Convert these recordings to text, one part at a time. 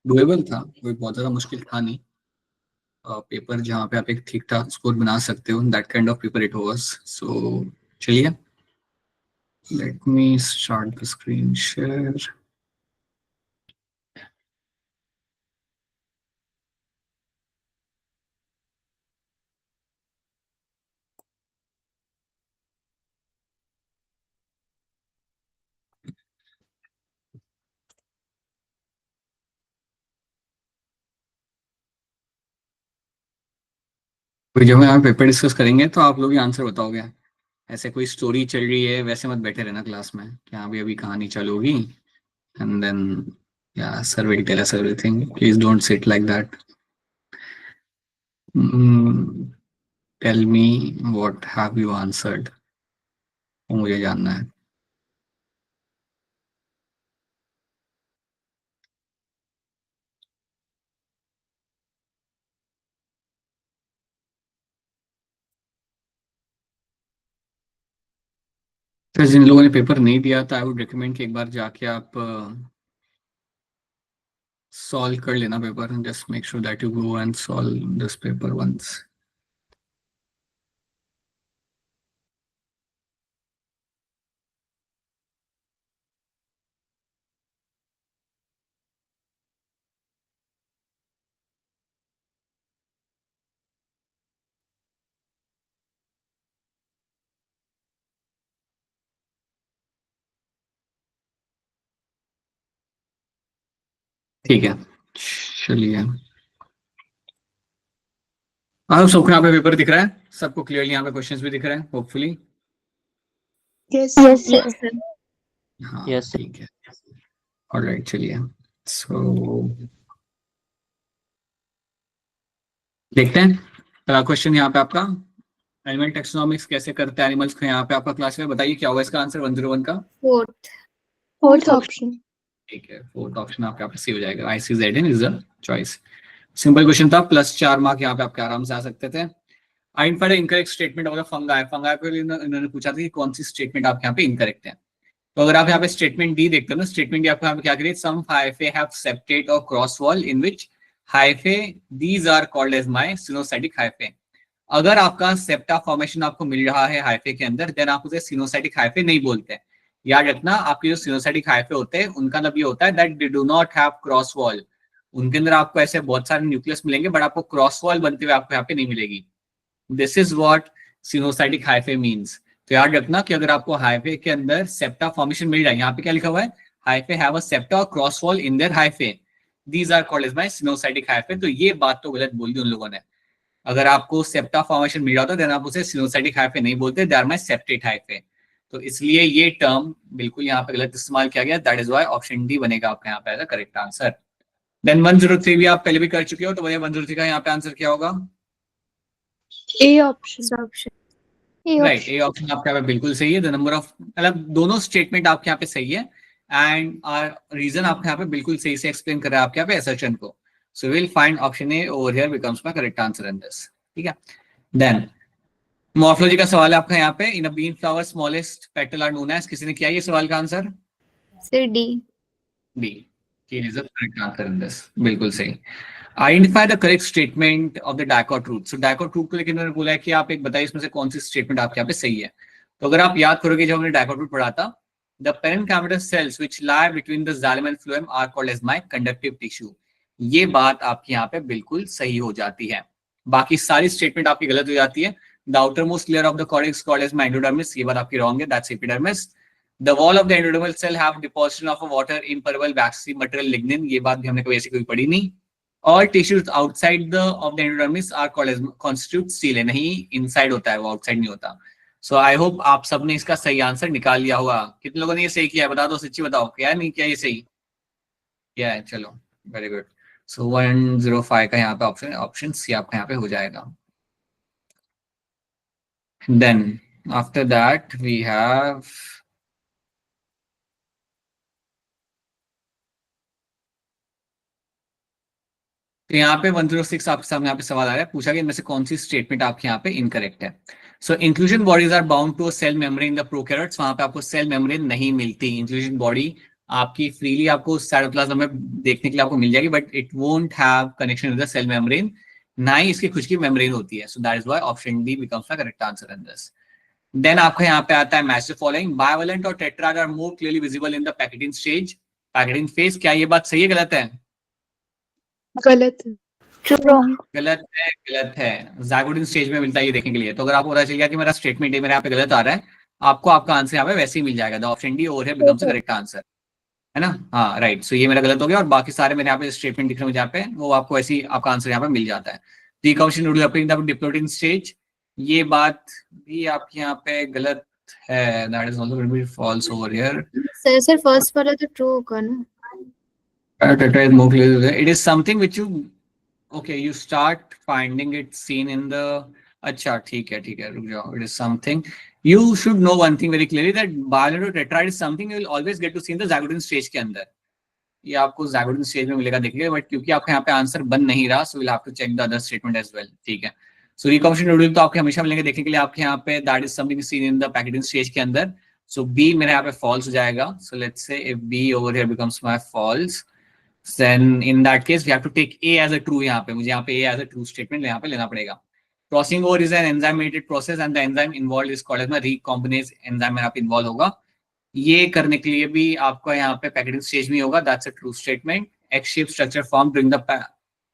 Doable था, कोई बहुत ज्यादा मुश्किल था नहीं। पेपर जहाँ पे आप एक ठीक ठाक स्कोर बना सकते हो, that kind of paper it was. So चलिए, let me start the screen share. तो जब हम यहाँ पेपर डिस्कस करेंगे तो आप लोग ही आंसर बताओगे। ऐसे कोई स्टोरी चल रही है वैसे मत बैठे रहना क्लास में कि हाँ भी अभी कहानी चालू होगी एंड देन या sir will tell us everything. Please don't sit like that. Tell me what have you answered, मुझे जानना है। तो जिन लोगों ने पेपर नहीं दिया था आई वुड रिकमेंड कि एक बार जाके आप सॉल्व कर लेना paper. Just make sure that you go and solve this paper once. ठीक है, चलिए। आप सबको यहाँ पे पेपर दिख रहा है? सबको क्लियरली यहाँ पे क्वेश्चंस भी दिख रहे हैं hopefully? Yes Yes, sir. sir. हाँ यस ठीक है। ऑलराइट चलिए, सो देखते हैं पहला क्वेश्चन यहाँ पे आपका। एनिमल टेक्सोनॉमिक्स कैसे करते हैं एनिमल्स को, यहाँ पे आपका क्लास में बताइए क्या होगा इसका आंसर 101 का। Fourth. Fourth option. ठीक है, फोर्थ ऑप्शन आपके यहाँ पे सी हो जाएगा। ICZ is the choice. Simple question था, +4 मार्क यहाँ पे आपके आराम से आ सकते थे। Identified incorrect statement of the fungi. Fungi पे इन्होंने पूछा था कि कौन सी स्टेटमेंट आपके यहाँ पे इनकरेक्ट है। तो अगर आप यहाँ पे स्टेटमेंट डी देखते हो ना, स्टेटमेंट डी आपको यहाँ पे क्या करिए, सम हाइफे हैव सेप्टेट और cross wall in which hyphae these are called as my coenocytic hyphae. अगर आपका सेप्टा फॉर्मेशन आपको मिल रहा है हाइफे के अंदर, देन आप उसे सिनोसाइटिक हाइफे नहीं बोलते हैं। याद रखना, आपके जो सिनोसाइटिक हाइफे होते हैं उनका मतलब ये होता है that they do not have cross wall. उनके अंदर आपको ऐसे बहुत सारे न्यूक्लियस मिलेंगे बट आपको क्रॉस वॉल बनते हुए आपको यहाँ पे नहीं मिलेगी। This is what coenocytic hyphae means. तो याद रखना कि अगर आपको हाइफे के अंदर सेप्टा फॉर्मेशन मिल रहा है, यहाँ पे क्या लिखा हुआ है, हाइफे हैव अ सेप्टा और cross wall in their hyphae, these are called as my coenocytic hyphae. तो ये बात तो गलत बोल दी उन लोगों ने। अगर आपको सेप्टा फॉर्मेशन मिल रहा था देन आप उसे सिनोसाइटिक हाइफे नहीं बोलते, they are my septate hyphae. तो इसलिए ये टर्म बिल्कुल यहाँ पे गलत इस्तेमाल किया गया। That is why option D बनेगा आपका यहाँ पे as a correct answer. Then 103 भी आप पहले भी कर चुके हो, तो वही 103 का यहाँ पे आंसर क्या होगा? A option. Option. Right, A option आपके यहाँ पे बिल्कुल सही है। द नंबर ऑफ, मतलब दोनों स्टेटमेंट आपके यहाँ पे सही है एंड रीजन आपके यहाँ पे बिल्कुल सही से एक्सप्लेन कर रहा है आपके यहाँ पे असर्शन को। So will find option A over here becomes my correct answer in this. ठीक है, देन मॉर्फोलॉजी का सवाल है आपका यहाँ पे। In a bean flower smallest petal are known as, किसी ने किया ये सवाल का answer? Sir D. B, is the correct answer in this, बिल्कुल सही। Identify the correct statement of the dicot root. So dicot root को लेकर उन्होंने बोला है कि आप एक बताइए इसमें से कौन सी स्टेटमेंट आपके यहाँ पे सही है। तो अगर आप याद करोगे जब हमने डायकॉट रूट पढ़ा था, the parenchymal cells which lie between the xylem and phloem are called as my conductive tissue. ये बात आपके यहाँ पे बिल्कुल सही हो जाती है। बाकी सारी स्टेटमेंट आपकी गलत हो जाती है। The outermost layer of the cortex called as endodermis, ये बात आपकी रॉन्ग है, that's epidermis. The wall of the endodermal cell have deposition of a water impermeable waxy material lignin, ये बात भी हमने कभी ऐसी कोई पढ़ी नहीं। All tissues outside the of the endodermis are called as constitute stele, नहीं inside होता है वो, outside नहीं होता। So I hope आप सबने इसका सही आंसर निकाल लिया होगा। कितने लोगों ने ये सही किया है बता दो, सच्ची बताओ, क्या नहीं किया ये सही किया है? चलो वेरी गुड। सो 105 का यहाँ पे ऑप्शन, ऑप्शन सी आपका यहाँ पे हो जाएगा। Then after that we have तो यहाँ पे 106 आपके सामने यहाँ पे सवाल आ रहा है, पूछा कि इनमें से कौन सी स्टेटमेंट आपके यहाँ पे इनकरेक्ट है। So inclusion bodies are bound to cell membrane in the prokaryotes, वहां पे आपको सेल मेम्ब्रेन नहीं मिलती। इंक्लूजन बॉडी आपकी फ्रीली आपको साइटोप्लाज्म में देखने के लिए आपको मिल जाएगी, but it won't have connection with the cell membrane, ना ही इसकी खुद की मेम्ब्रेन होती है. So that is why option D becomes the correct answer in this. Then आपका यहाँ पे आता है मैच द फॉलोइंग, बाइवैलेंट और tetrad are more clearly visible in the pachytene stage, pachytene phase. क्या ये बात सही है गलत है? गलत है. Wrong. गलत है, गलत है. ज़ायगोटिन स्टेज में मिलता है ये देखने के लिए. तो अगर आपको पता चल गया कि मेरा स्टेटमेंट मेरे यहाँ पे गलत आ रहा है, आपको आपका आंसर यहाँ पे वैसे ही मिल जाएगा. The option D over here becomes the correct answer, है ना? हाँ राइट. सो ये मेरा गलत हो गया और बाकी सारे मेरे यहाँ पे स्टेटमेंट दिख रहे हैं जहाँ पे, वो आपको ऐसे ही आपका आंसर यहाँ पे मिल जाता है. Decomposition developing the diplotene stage, ये बात भी आपके यहाँ पे गलत है. That is also going to be false over here. Sir first वाला तो ट्रू होगा ना. It is something which you, okay, you start finding it seen in the, अच्छा ठीक है रुक जाओ. It is something you should know one thing very clearly, that bilateral tetrad is something you will always get to see in the zygotin stage के अंदर. ये आपको zygotin stage में मिलेगा देखिए, बट क्योंकि आपका यहाँ पे आंसर बन नहीं रहा, so we'll have to check the other statement as well. ठीक है. So recombination nodule तो आपके हमेशा मिलेंगे देखने के लिए आपके यहाँ पे, that is something seen in the packaging stage के अंदर. So B मेरे यहाँ पे false हो जाएगा. So let's say if B over here becomes my false, then in that case we have to take A as a true. यहाँ पे मुझे यहाँ पे A as a true statement यहाँ पे लेना पड़ेगा. Crossing over is an enzyme mediated process and the enzyme involved is called as my recombinase enzyme. यहाँ पे involve होगा. ये करने के लिए भी आपका यहाँ पे पैकेटिंग स्टेज में होगा. That's a true statement. X-shaped structure formed during the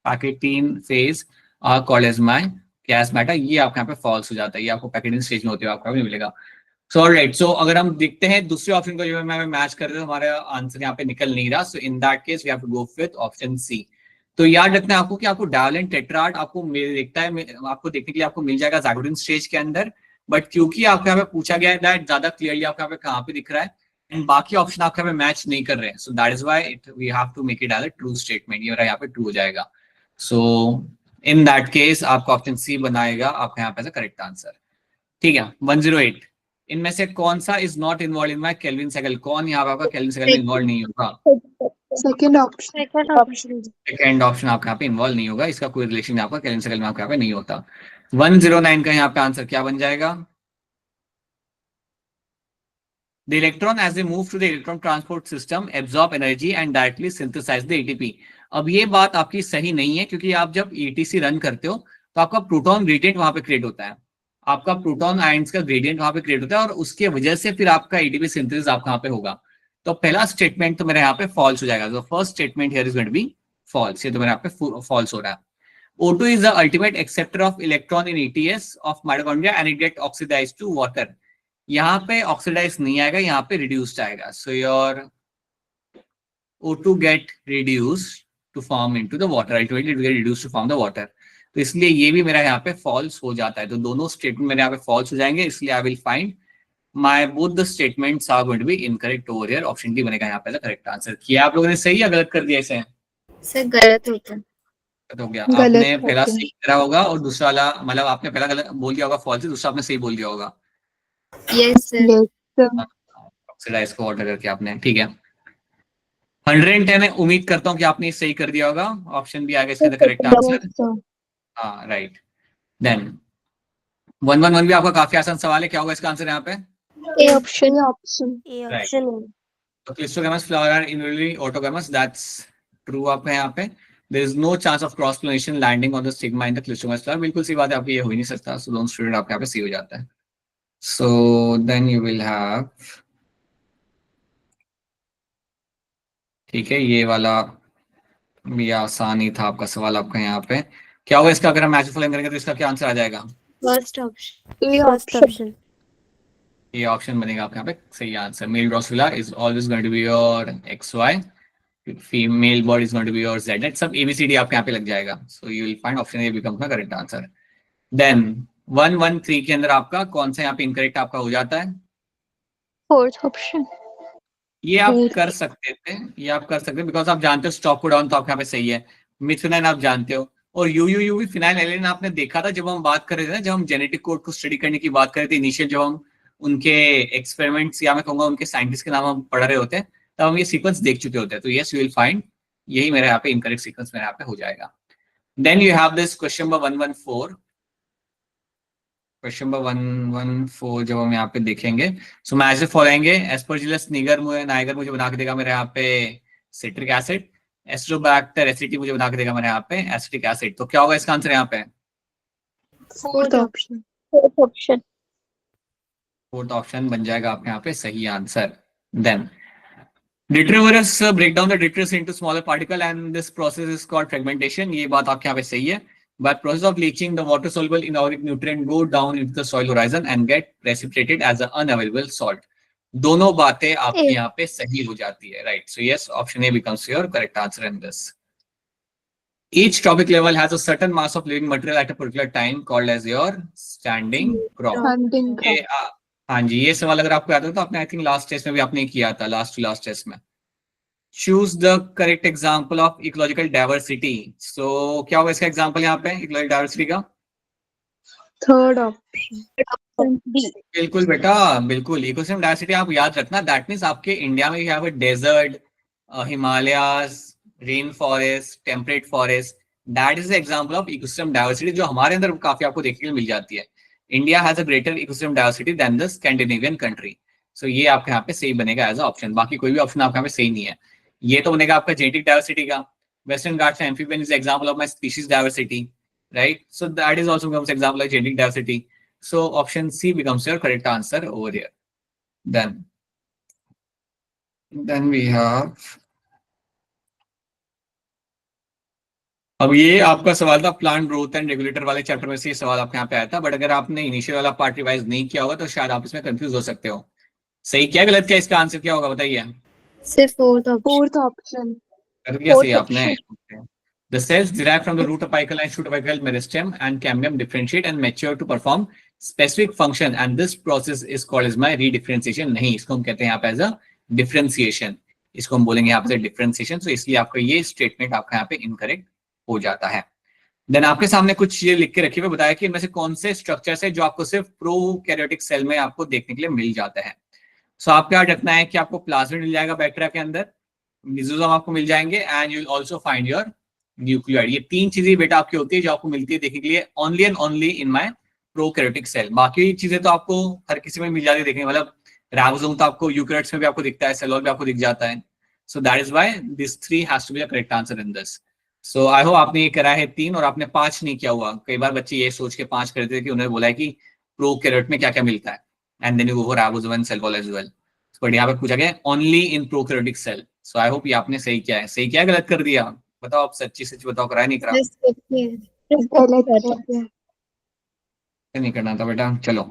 packaging phase are called as my gas matter. ये आपके यहाँ पे false हो जाता है. ये आपको पैकेटिंग स्टेज में होते हुए आपका भी मिलेगा. So right, so अगर हम देखते हैं दूसरे ऑप्शन को जो मैं मैच कर रहे हैं, हमारा आंसर यहाँ पे निकल नहीं रहा. So in that case we have to go with option C. तो याद रखना है आपको कि आपको डायवैलेंट टेट्राड आपको देखता है, आपको देखने के लिए आपको मिल जाएगा ज़ायगोटिन स्टेज के अंदर, बट क्योंकि आपको यहाँ पे पूछा गया है दैट ज्यादा क्लियरली आपको यहाँ पे कहाँ पे दिख रहा है एंड बाकी ऑप्शन आपके यहाँ पे मैच नहीं कर रहे हैं. So that is why we have to make it as a true statement. ये मेरा यहाँ पे ट्रू हो जाएगा. सो इन दैट केस आपका ऑप्शन सी बनाएगा आपका यहाँ पे करेक्ट आंसर. ठीक है. 108 इनमें से कौन सा is not involve in my Calvin cycle? कौन यहाँ पे आपका केल्विन साइकिल में इन्वॉल्व नहीं होगा? Second option. सेकंड ऑप्शन आपका यहाँ पे इन्वॉल्व नहीं होगा. इसका कोई रिलेशन आपका केल्विन साइकिल में आपके यहाँ पे नहीं होता. 109 का यहाँ पे आंसर क्या बन जाएगा? The electron as they move to the electron transport system absorb energy and directly synthesize the ATP. अब ये बात आपकी सही नहीं है क्योंकि आप जब ETC रन करते हो तो आपका प्रोटॉन ग्रेडियंट वहां पे क्रिएट होता है. आपका प्रोटॉन आयंस का ग्रेडियंट वहां पे क्रिएट होता है और उसके वजह से फिर आपका एटीपी सिंथेसिस आपका यहाँ पे होगा. तो पहला स्टेटमेंट तो मेरे यहाँ पे फॉल्स हो जाएगा. तो first statement here is going to be false. ये तो मेरे यहाँ पे फॉल्स हो रहा है. O2 is the ultimate acceptor of electron in ETS of mitochondria and it get oxidized to water. यहाँ पे ऑक्सीडाइज नहीं आएगा, यहाँ पे रिड्यूस्ड आएगा. So your O2 get reduced to form into the water. Ultimately it get reduced to form the water. तो इसलिए ये भी मेरा यहाँ पे फॉल्स हो जाता है. तो दोनों स्टेटमेंट मेरे यहाँ पे फॉल्स हो जाएंगे. इसलिए I will find my both the statements are going to be incorrect over here. Option D बनेगा यहाँ पे करेक्ट आंसर. किया आप लोगों ने सही या गलत कर दिया इसे? सर गलत होता है. हो गया. आपने पहला सही करा होगा और दूसरा वाला मतलब आपने पहला गलत बोल दिया होगा फॉल्स, दूसरा आपने सही बोल दिया होगा. Yes sir. ऑक्सीडाइज को ऑर्डर करके आपने. ठीक है. 110 है. उम्मीद करता हूँ कि आपने सही कर दिया होगा. ऑप्शन बी आगे इसका करेक्ट आंसर. हाँ राइट. देन 111 भी आपका काफी आसान सवाल है. क्या होगा इसका आंसर यहाँ पे? A option. तो cleistogamous flower are invariably autogamous. That's true आपका यहाँ पे. There is no chance of cross pollination landing on the stigma in the clistomys flower. बिल्कुल सी बात है आपकी, ये हो ही नहीं सकता. So दोनों स्टूडेंट आपके यहाँ पे सी हो जाता है. So then you will have, ठीक है, ये वाला भी आसान ही था आपका सवाल आपका यहाँ पे. क्या होगा इसका अगर हम मैच फॉलोइंग करेंगे तो इसका क्या आंसर आ जाएगा? First option. A option. ये ऑप्शन बनेगा आपके यहाँ पे सही answer. Male Drosophila is always going to be your XY. Female body is going to be your Z. सब ABCD आपके यहाँ पे लग जाएगा. So you will find option A becomes the correct answer. Then 113 के अंदर आपका कौन सा यहाँ पे इनकरेक्ट आपका हो जाता है? Fourth option. ये आप कर सकते थे, ये आप कर सकते हैं बिकॉज आप जानते हो स्टॉप को डाउन तो आपके यहाँ पे सही है. मिथुनाइन आप जानते हो और UUUV फिनाइल एलेन आपने देखा था जब हम बात कर रहे थे ना, जब हम जेनेटिक कोड को स्टडी करने की बात कर रहे थे इनिशियल, जब हम उनके एक्सपेरिमेंट्स या मैं कहूंगा उनके साइंटिस्ट के नाम हम पढ़ रहे होते हैं तब हम ये सीक्वेंस देख चुके होते हैं. तो यस यू विल फाइंड यही मेरे यहाँ पे इनकरेक्ट सीक्वेंस मेरे यहाँ पे हो जाएगा. Then you have this question number 114. Question number 114 जब हम यहाँ पे देखेंगे, सो मैं ऐसे फॉलोएंगे एस्परजिलस निगर मुझे नाइगर मुझे बना के देगा मेरे यहाँ पे सिट्रिक एसिड, एस्ट्रोबैक्टर एसिटी मुझे बना के देगा मेरे यहाँ पे एसिटिक एसिड। तो क्या होगा इसका आंसर यहाँ पे? Fourth option. Fourth option. Fourth option बन जाएगा आपके यहाँ पे सही answer. Then Detrivorous break down the detritus into smaller particle and this process is called fragmentation. ये बात आपके यहाँ पे सही है। By process of leaching, the water soluble inorganic nutrient go down into the soil horizon and get precipitated as an unavailable salt. दोनों बातें आपकी यहाँ पे सही हो जाती है, right? So yes, option A becomes your correct answer in this. Each trophic level has a certain mass of living material at a particular time called as your standing crop. Standing crop. हाँ जी, ये सवाल अगर आपको याद हो तो आपने I think last test में भी आपने किया था, लास्ट टेस्ट में। Choose the correct example of ecological diversity. So क्या होगा इसका एग्जांपल यहाँ पे इकोलॉजिकल डाइवर्सिटी का? Third option B. बिल्कुल बेटा, बिल्कुल। इकोसिस्टम डाइवर्सिटी आप याद रखना, दैट मीन्स आपके इंडिया में यहाँ पे desert, Himalayas, rain forest, temperate forest, that is the example of ecosystem diversity जो हमारे अंदर काफी आपको देखने को मिल जाती है। India has a greater ecosystem diversity than the Scandinavian country. So ये आपके यहाँ पे सही बनेगा एज अ ऑप्शन, बाकी कोई भी ऑप्शन आपके यहाँ पे सही नहीं है। ये तो बनेगा आपका जेनेटिक डाइवर्सिटी का। Western Ghats amphibian is example of my species diversity, right? So that is also becomes example of genetic diversity. So option C becomes your correct answer over here. Then we have, अब ये आपका सवाल था plant growth and regulator वाले chapter में से ये सवाल आपके यहाँ पे आया था, बट अगर आपने इनिशियल वाला पार्ट रिवाइज नहीं किया होगा तो शायद आप इसमें कंफ्यूज हो सकते हो। सही क्या गलत क्या, इसका आंसर क्या होगा बताइए? सिर्फ फोर्थ ऑप्शन। कर दिया सही आपने। The cells derived from the root apical and shoot apical meristem and cambium differentiate and mature to perform specific function and this process is called as my redifferentiation। नहीं, इसको हम कहते हैं यहाँ पे as a differentiation, इसको हम बोलेंगे यहाँ पे differentiation। तो इसलिए आपका ये स्टेटमेंट आपका यहाँ पे इनकरेक्ट हो जाता है। देन आपके सामने कुछ ये लिख के रखिए हुए, बताया कि इनमें से कौन से स्ट्रक्चर्स है जो आपको सिर्फ प्रोकैरियोटिक सेल में आपको देखने के लिए मिल जाता है। सो आपको याद रखना है कि आपको प्लाज्मिड मिल जाएगा बैक्टीरिया के अंदर, लिसोसोम आपको मिल जाएंगे and you will also find your nucleoid. ये तीन चीजें बेटा आपकी होती है जो आपको मिलती है देखने के लिए only and only in my prokaryotic cell. बाकी चीजें तो आपको हर किसी में मिल जाती है देखने, मतलब राइबोसोम तो आपको यूकैरियोट्स में भी आपको दिखता है, सेल वॉल भी आपको दिख जाता है। So that is why this 3 has to be the correct answer in this. So I hope आपने ये करा है 3 और आपने 5 नहीं किया हुआ। कई बार बच्चे ये सोच के 5 करते थे कि उन्होंने बोला है कि प्रोकैरियोट में क्या क्या मिलता है and then you go for ribosome and cell wall as well, but यहाँ पे पूछा गया only in prokaryotic cell. So I hope ये आपने सही किया है। सही किया गलत कर दिया बताओ, आप सच्ची सच बताओ, कराया नहीं करा? नहीं करना था बेटा। चलो,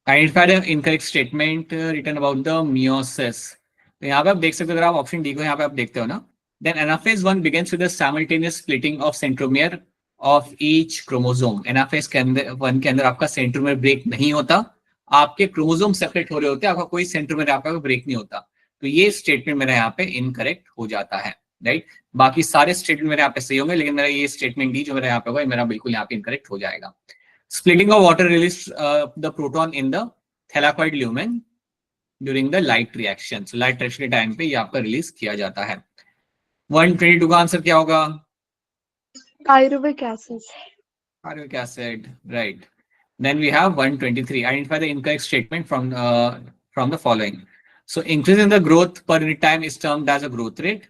identify the incorrect statement written about the meiosis. तो यहाँ पे आप देख सकते हो, अगर आप ऑप्शन डी को यहाँ पे आप देखते हो ना, then anaphase 1 begins with the simultaneous splitting of centromere of each chromosome। Anaphase के अंदर 1 के अंदर आपका सेंट्रोमियर ब्रेक नहीं होता, आपके क्रोमोसोम सेपरेट हो रहे होते हैं, आपका कोई सेंट्रोमियर आपका ब्रेक नहीं होता। तो ये स्टेटमेंट मेरा यहाँ पे इनकरेक्ट हो जाता है, राइट? बाकी सारे स्टेटमेंट मेरे यहाँ पे सही होंगे, लेकिन मेरा ये स्टेटमेंट डी जो मेरा यहाँ पे होगा मेरा बिल्कुल यहाँ पे इनकरेक्ट हो जाएगा। Splitting of water released the proton in the thylakoid lumen during the light reaction। So light reaction के टाइम पे ये आपका रिलीज किया जाता है। 122 का आंसर क्या होगा? Pyruvic acid। Pyruvic acid, right? Then we have 123. Identify the incorrect statement from the following. So increase in the growth per unit time is termed as a growth rate.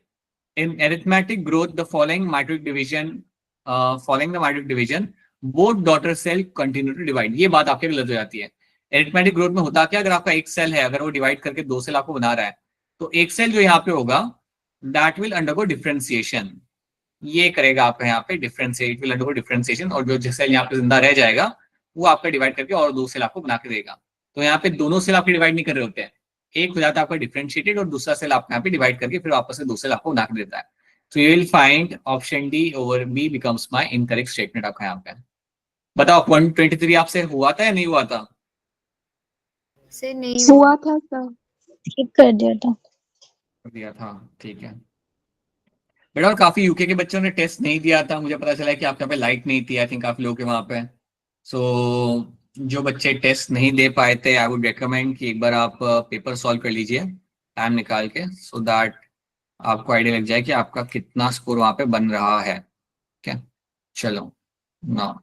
In arithmetic growth, the following mitotic division, both daughter cell continue to divide। ये बात आपके गलत हो जाती है। Arithmetic growth में होता क्या, अगर आपका एक सेल है, अगर वो डिवाइड करके 2 सेल आपको बना रहा है, तो एक सेल जो यहाँ पे होगा दैट विल अंडरगो डिफरेंशिएशन। ये करेगा आपका यहाँ पे डिफरेंशिएट, विल अंडरगो डिफरेंशिएशन, और जो सेल यहाँ पे जिंदा रह जाएगा वो आपका डिवाइड करके और 2 सेल आपको बना के देगा। तो यहाँ पे दोनों सेल आपके डिवाइड नहीं कर रहे होते हैं, एक हो जाता है आपका डिफरेंशिएटेड और दूसरा सेल आपको यहाँ पे डिवाइड करके फिर वापस से 2 सेल आपको बना के देता है। तो you will find option D over be becomes my incorrect statement आपका यहाँ पे। बताओ 123 आपसे हुआ था या नहीं हुआ था? से नहीं हुआ था सर, ठीक कर दिया था। ठीक है बेटा। और काफी यूके के बच्चों ने टेस्ट नहीं दिया था, मुझे पता चला कि आपके यहाँ पे लाइट नहीं थी आई थिंक काफी लोगों के वहां पे। सो जो बच्चे टेस्ट नहीं दे पाए थे, आई वुड रेकमेंड कि एक बार आप पेपर सॉल्व कर लीजिए टाइम निकाल के, सो दैट आपको आइडिया लग जाए कि आपका कितना स्कोर वहां पे बन रहा है। क्या चलो ना,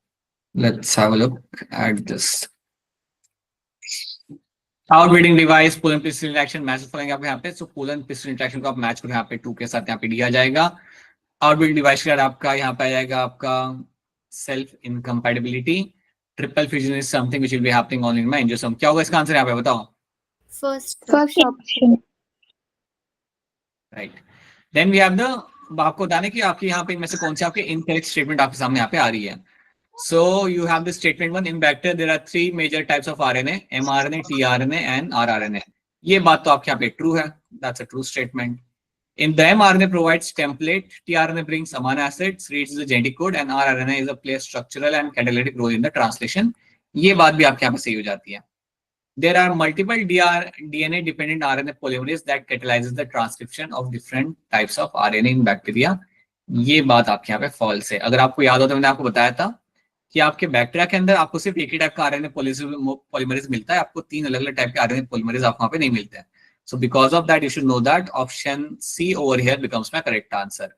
let's have a look at this। Outbreeding device, pull and piston interaction match following आपको यहाँ पे, so pull and piston interaction को आप मैच करो यहाँ पे 2 के साथ, यहाँ पे दिया जाएगा। आउटब्रीडिंग डिवाइस के बाद आपका यहाँ पे आ जाएगा आपका self incompatibility. Triple fusion is something which will be happening only in my angiosperm. क्या होगा इसका आंसर यहाँ पे बताओ? First first option. Right. Then we have the, आपको बताने कि आपके यहाँ पे इनमें से कौन से आपके इनकरेक्ट स्टेटमेंट आपके सामने यहाँ पे आ रही है। So you have the statement 1, in vector there are 3 major types of RNA, mRNA, tRNA and rRNA. ये बात तो आपके यहाँ पे true है, that's a true statement. In the mRNA provides template, tRNA brings amino acids, reads the genetic code and rRNA is a plays structural and catalytic role in the translation. ये बात भी आपके यहाँ पे सही हो जाती है. There are multiple DNA dependent RNA polymerase that catalyzes the transcription of different types of RNA in bacteria. ये बात आपके यहाँ पे false है. अगर आपको याद हो तो मैंने आपको बताया था कि आपके बैक्टीरिया के अंदर आपको सिर्फ एक ही टाइप का आरएनए पॉलीमरेज मिलता है, आपको 3 अलग अलग टाइप के आरएनए पॉलीमरेज आपको वहां पे नहीं मिलते हैं। So because of that you should know that option C over here becomes my correct answer.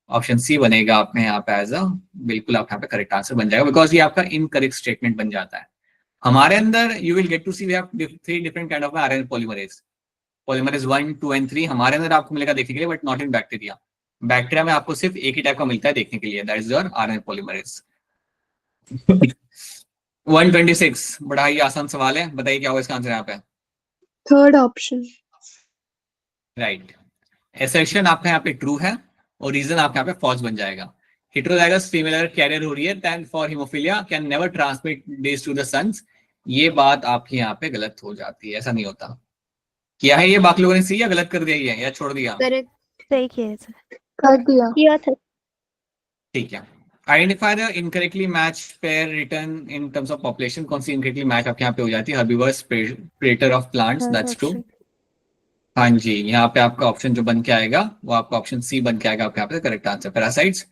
Option C बनेगा आपने यहाँ पे एज अ, बिल्कुल आप यहाँ पे करेक्ट आंसर बन जाएगा, बिकॉज ये आपका इनकरेक्ट स्टेटमेंट बन जाता है। हमारे अंदर you will get to see we have 3 different kind of RNA polymerase, polymerase 1, 2 and 3 हमारे अंदर आपको मिलेगा देखने के लिए, but not in bacteria. Bacteria में आपको सिर्फ एक ही टाइप का मिलता है देखने के लिए, that is your RNA polymerase. 126, बड़ा ही आसान सवाल है, बताइए क्या होगा इसका आंसर यहाँ पे? Third option. राइट। एसर्शन आपका यहाँ पे ट्रू है और रीजन आपका यहाँ पे फॉल्स बन जाएगा। हेटेरोजाइगस फीमेल अगर कैरियर हो रही है then for haemophilia can never transmit this to the sons, ये बात आपकी यहाँ पे गलत हो जाती है, ऐसा नहीं होता। क्या है ये बाकी लोगों ने सही या गलत कर दिया है या छोड़ दिया? करेक्ट, सही किया सर, कर दिया था। ठीक है। Identify the incorrectly match pair return in terms of population. कौन सी इनकरेक्टली मैच आपके यहाँ पे हो जाती है? Herbivores, predator of plants, that's true. हाँ जी, यहाँ पे आपका ऑप्शन जो बन के आएगा वो आपका ऑप्शन सी बन के आएगा आपके यहाँ पे correct answer. Parasites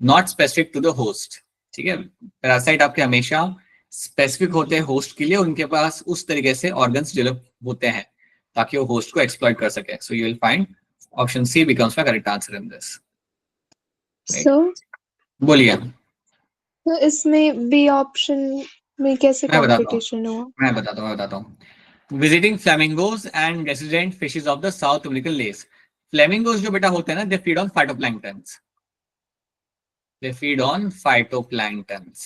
not specific to the host, ठीक है। पैरासाइट आपके हमेशा स्पेसिफिक होते हैं होस्ट के लिए, उनके पास उस तरीके से ऑर्गन्स डेवलप होते हैं ताकि वो होस्ट को एक्सप्लॉइट कर सके। So you will find option C becomes my correct answer in this. Sir बोलिए। तो इसमें बी ऑप्शन में कैसे कंपटीशन हुआ? मैं बताता हूँ। Visiting flamingos and resident fishes of the South American lakes. Flamingos जो बेटा होते हैं ना, they feed on phytoplanktons. They feed on phytoplanktons.